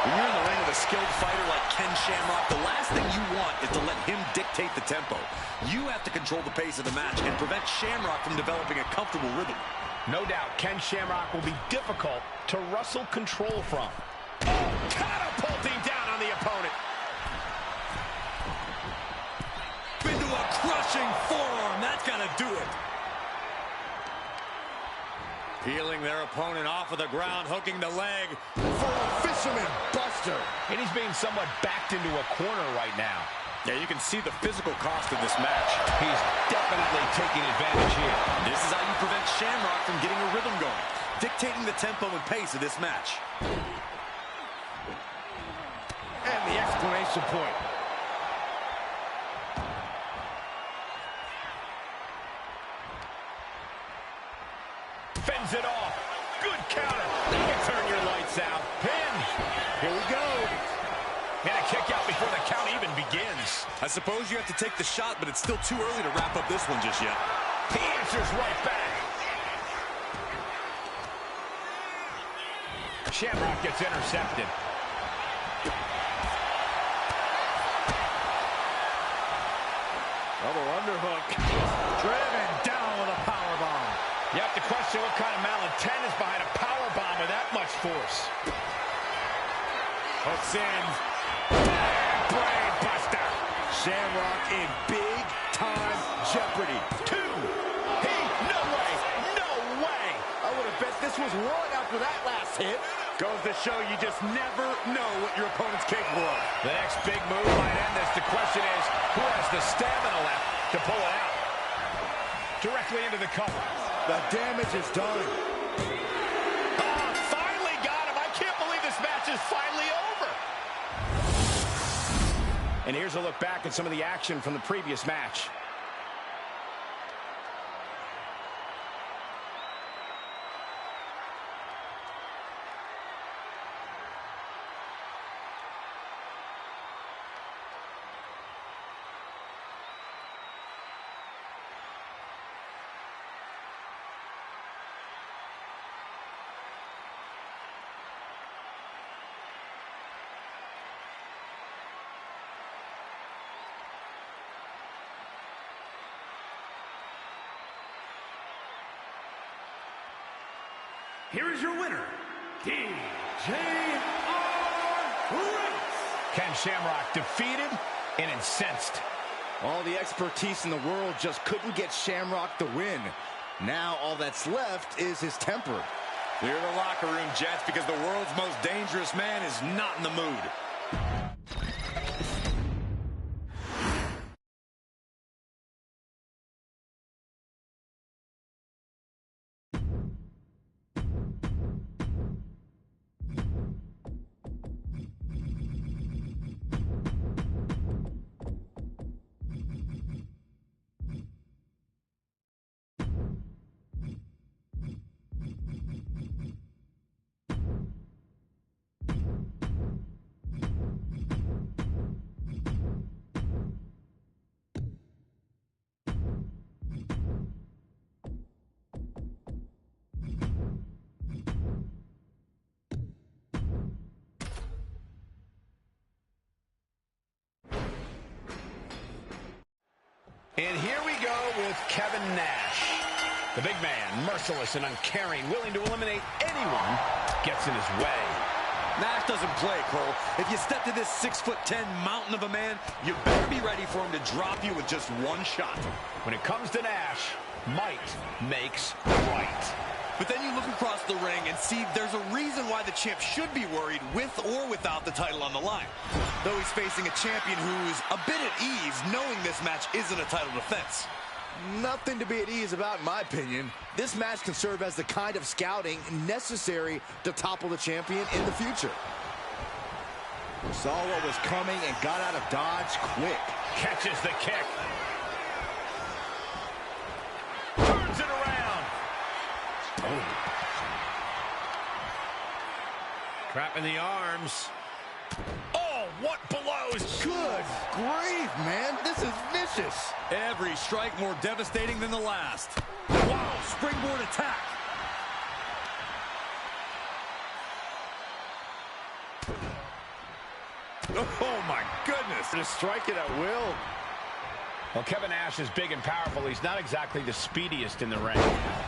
S3: When you're in the ring with a skilled fighter like Ken Shamrock, the last thing you want is to let him dictate the tempo. You have to control the pace of the match and prevent Shamrock from developing a comfortable rhythm.
S2: No doubt, Ken Shamrock will be difficult to wrestle control from.
S7: Catapulting down on the opponent.
S3: Into a crushing forearm. That's got to do it.
S7: Peeling their opponent off of the ground, hooking the leg
S5: For a fisherman buster.
S2: And he's being somewhat backed into a corner right now.
S3: Yeah, you can see the physical cost of this match.
S2: He's definitely taking advantage here.
S3: This is how you prevent Shamrock from getting a rhythm going, dictating the tempo and pace of this match.
S5: And the exclamation point.
S2: Fends it off. Good counter. That can turn your lights out. Pin.
S5: Here we go.
S2: And a kick out before the count even begins.
S3: I suppose you have to take the shot, but it's still too early to wrap up this one just yet.
S2: He answers right back. Shamrock gets intercepted.
S5: Double underhook. Driven down with a powerbomb.
S2: You have to question what kind of malintent is behind a powerbomb with that much force.
S7: hooks in. Brain buster.
S5: Shamrock in big-time jeopardy.
S2: No way. No way.
S5: I would have bet this was one after that last hit.
S7: Goes to show you just never know what your opponent's capable of.
S2: The next big move might end this. The question is, who has the stamina left to pull it out? Directly into the cover.
S5: The damage is done.
S2: Finally got him. I can't believe this match is finally over. And here's a look back at some of the action from the previous match.
S6: Here is your winner, DJR Wright.
S2: Ken Shamrock defeated and incensed.
S5: All the expertise in the world just couldn't get Shamrock the win. Now all that's left is his temper.
S3: Clear the locker room, Jets, because the world's most dangerous man is not in the mood.
S2: And here we go with Kevin Nash. The big man, merciless and uncaring, willing to eliminate anyone gets in his way.
S3: Nash doesn't play, Cole. If you step to this 6'10" mountain of a man, you better be ready for him to drop you with just one shot.
S2: When it comes to Nash, might makes right.
S3: But then you look across the ring and see there's a reason why the champ should be worried with or without the title on the line. Though he's facing a champion who's a bit at ease knowing this match isn't a title defense.
S5: Nothing to be at ease about, in my opinion. This match can serve as the kind of scouting necessary to topple the champion in the future. Saw what was coming and got out of dodge quick.
S2: Catches the kick. Turns it around. Oh. Trapping the arms. Oh, what blows.
S5: Good grief, man. This is vicious.
S3: Every strike more devastating than the last. Wow, springboard attack. Oh, my goodness.
S5: Just strike it at will.
S2: Well, Kevin Nash is big and powerful. He's not exactly the speediest in the ring.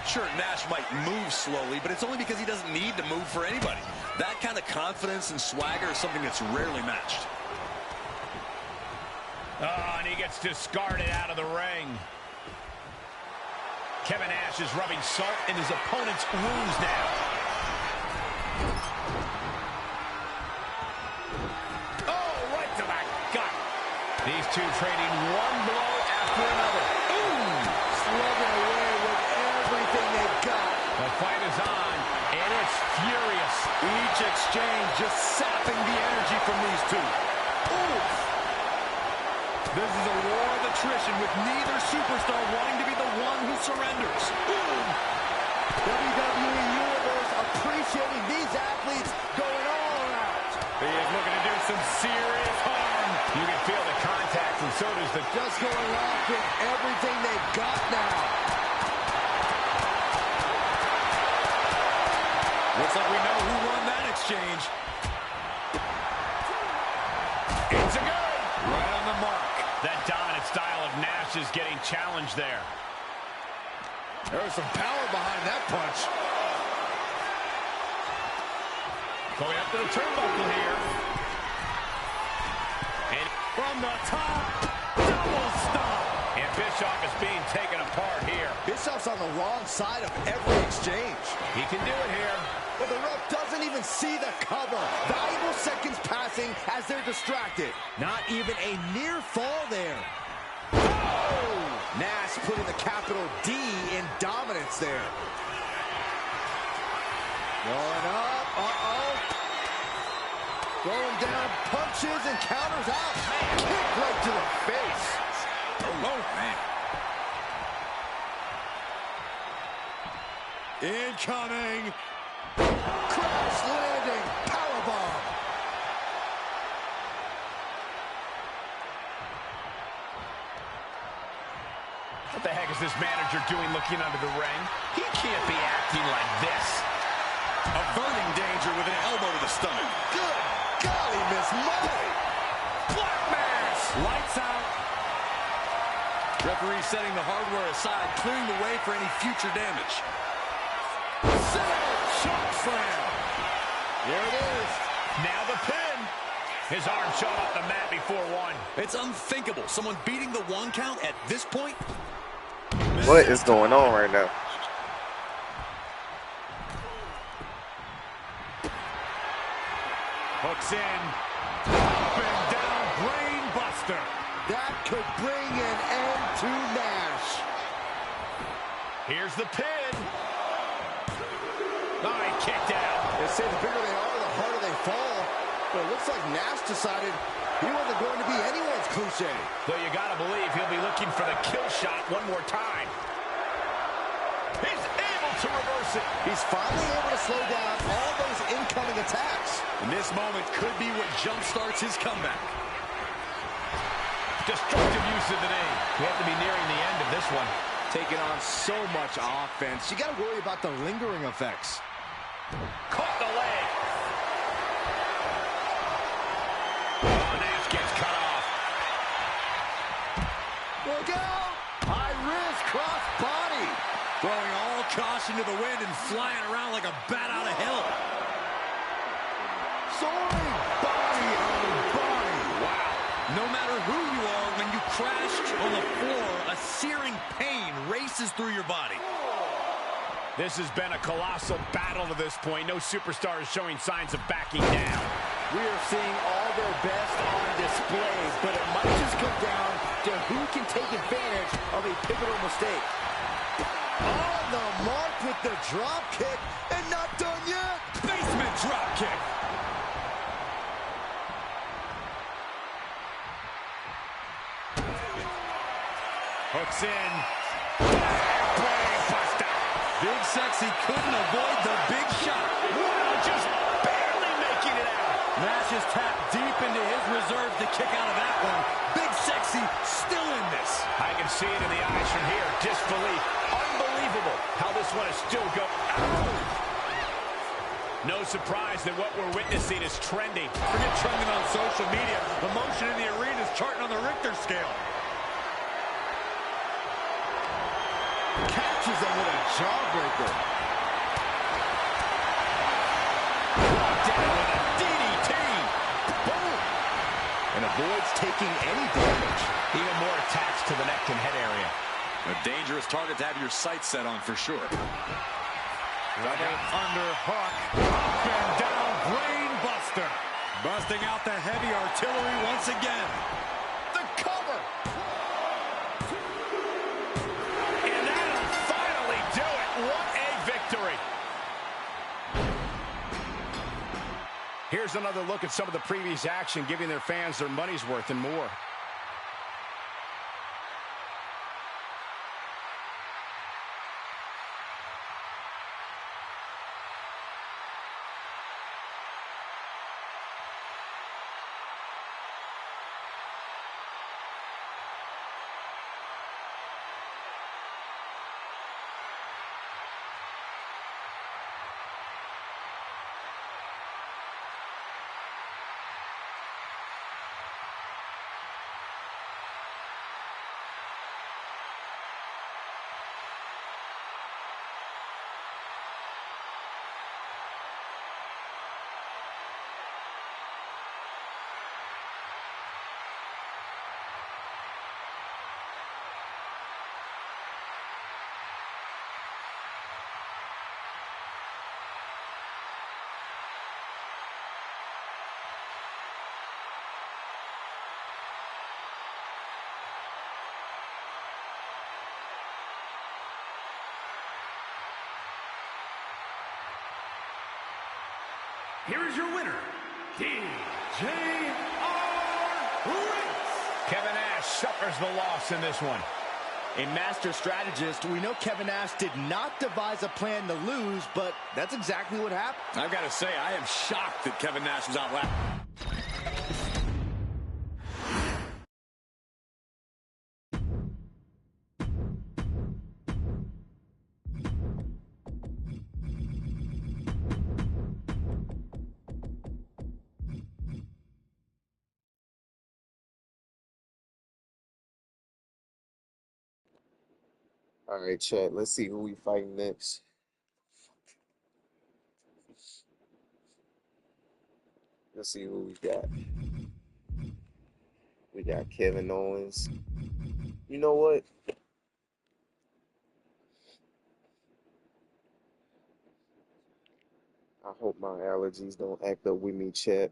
S3: Sure, Nash might move slowly, but it's only because he doesn't need to move for anybody. That kind of confidence and swagger is something that's rarely matched.
S2: Oh, and he gets discarded out of the ring. Kevin Nash is rubbing salt in his opponent's wounds now. Oh, right to the gut. These two trading one blow after another. Ooh!
S5: Slugging away with everything they've got.
S2: The fight is on, and it's furious.
S3: Each exchange just sapping the energy from these two.
S5: Ooh!
S3: This is a war of attrition with neither superstar wanting to be the one who surrenders. Boom!
S5: WWE Universe appreciating these athletes going all out.
S3: He is looking to do some serious harm.
S2: You can feel the contact, and so does the...
S5: Just going off with everything they've got now.
S3: Looks like we know who won that exchange.
S2: It's a good!
S3: Right on the mark.
S2: That dominant style of Nash is getting challenged there.
S5: There's some power behind that punch.
S2: Going up to the turnbuckle here. And
S3: From the top, double stomp.
S2: And Bischoff is being taken apart here.
S5: Bischoff's on the wrong side of every exchange.
S2: He can do it here.
S5: But the ref doesn't even see the cover. Valuable seconds passing as they're distracted. Not even a near fall there. Oh! Nash putting the capital D in dominance there. Going up. Uh-oh. Throwing down punches and counters out. Kick right to the face.
S3: Oh, man. Incoming.
S5: Crash landing. Powerbomb.
S2: What the heck is this manager doing looking under the ring? He can't be acting like this.
S3: Averting danger with an elbow to the stomach.
S5: Good golly, Miss Molly.
S3: Black mass. Lights out. Referee setting the hardware aside, clearing the way for any future damage.
S5: Choke slam. There it is.
S2: Now the pin. His arm shot off the mat before one.
S3: It's unthinkable. Someone beating the one count at this point.
S1: What is going on right now?
S3: Hooks in. Up and down. Brain buster.
S5: That could bring an end to Nash.
S2: Here's the pin. Oh, he kicked out.
S5: They say the bigger they are, the harder they fall. But it looks like Nash decided he wasn't going to be anyone's cliche.
S2: Though you gotta believe he'll be looking for the kill shot one more time. He's able to reverse it.
S5: He's finally able to slow down all those incoming attacks.
S3: And this moment could be what jumpstarts his comeback.
S2: Destructive use of the name. We have to be nearing the end of this one.
S5: Taking on so much offense. You got to worry about the lingering effects.
S2: Caught the leg. Oh, Nash gets cut off.
S5: Look out! High risk, cross body.
S3: Throwing all caution to the wind and flying around like a bat out of hell.
S5: Soaring body on body.
S3: Wow. No matter who you are, when you crash on the floor, a searing pain races through your body.
S2: This has been a colossal battle to this point. No superstar is showing signs of backing down.
S5: We are seeing all their best on display, but it might just come down to who can take advantage of a very pivotal mistake. On the mark with the drop kick, and not done yet.
S7: Basement drop kick. Hooks in. Brain buster.
S3: Big Sexy couldn't avoid the big shot.
S2: Wow, just barely making it out.
S3: Nash is tapped deep into his reserve to kick out of that one. Big Sexy still in this.
S2: I can see it in the eyes from here. Disbelief. Unbelievable how this one is still going. No surprise that what we're witnessing is trending.
S7: Forget trending on social media. Emotion in the arena is charting on the Richter scale.
S5: Catches him with a jawbreaker.
S2: Down with a DDT. Boom.
S5: And avoids taking any damage.
S2: Even more attacks to the neck and head area.
S7: A dangerous target to have your sights set on for sure.
S3: Double under hook.
S7: Up and down, brain buster. Busting out the heavy artillery once again.
S5: The cover.
S2: And that'll finally do it. What a victory. Here's another look at some of the previous action, giving their fans their money's worth and more.
S6: Here is your winner, DJR Wright.
S2: Kevin Nash suffers the loss in this one.
S5: A master strategist, we know Kevin Nash did not devise a plan to lose, but that's exactly what happened.
S7: I've got to say, I am shocked that Kevin Nash was out last.
S1: All right, chat. Let's see who we fighting next. Let's see who we got. We got Kevin Owens. You know what? I hope my allergies don't act up with me, chat.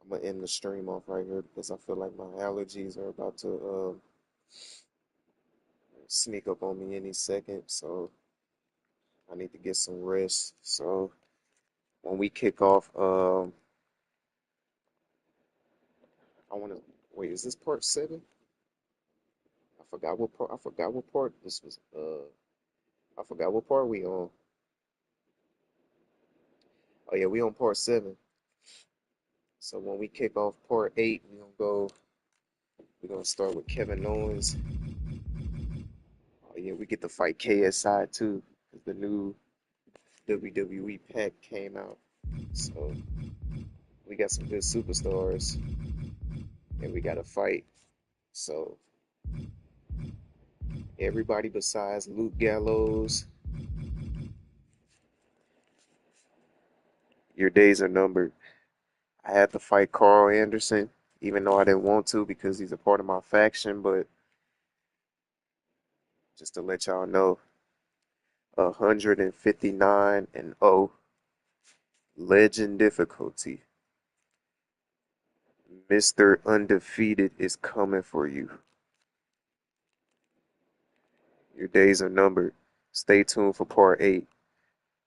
S1: I'm gonna end the stream off right here because I feel like my allergies are about to sneak up on me any second. So I need to get some rest. So when we kick off, I want to wait. Is this part 7? I forgot what part. I forgot what part this was. I forgot what part we on. Oh yeah, we on part 7. So when we kick off part 8, we're gonna start with Kevin Owens. Oh yeah, we get to fight KSI too, because the new WWE pack came out. So we got some good superstars, and we got to fight. So everybody besides Luke Gallows, your days are numbered. I had to fight Carl Anderson, even though I didn't want to because he's a part of my faction, but just to let y'all know, 159-0, legend difficulty. Mr. Undefeated is coming for you. Your days are numbered. Stay tuned for part 8.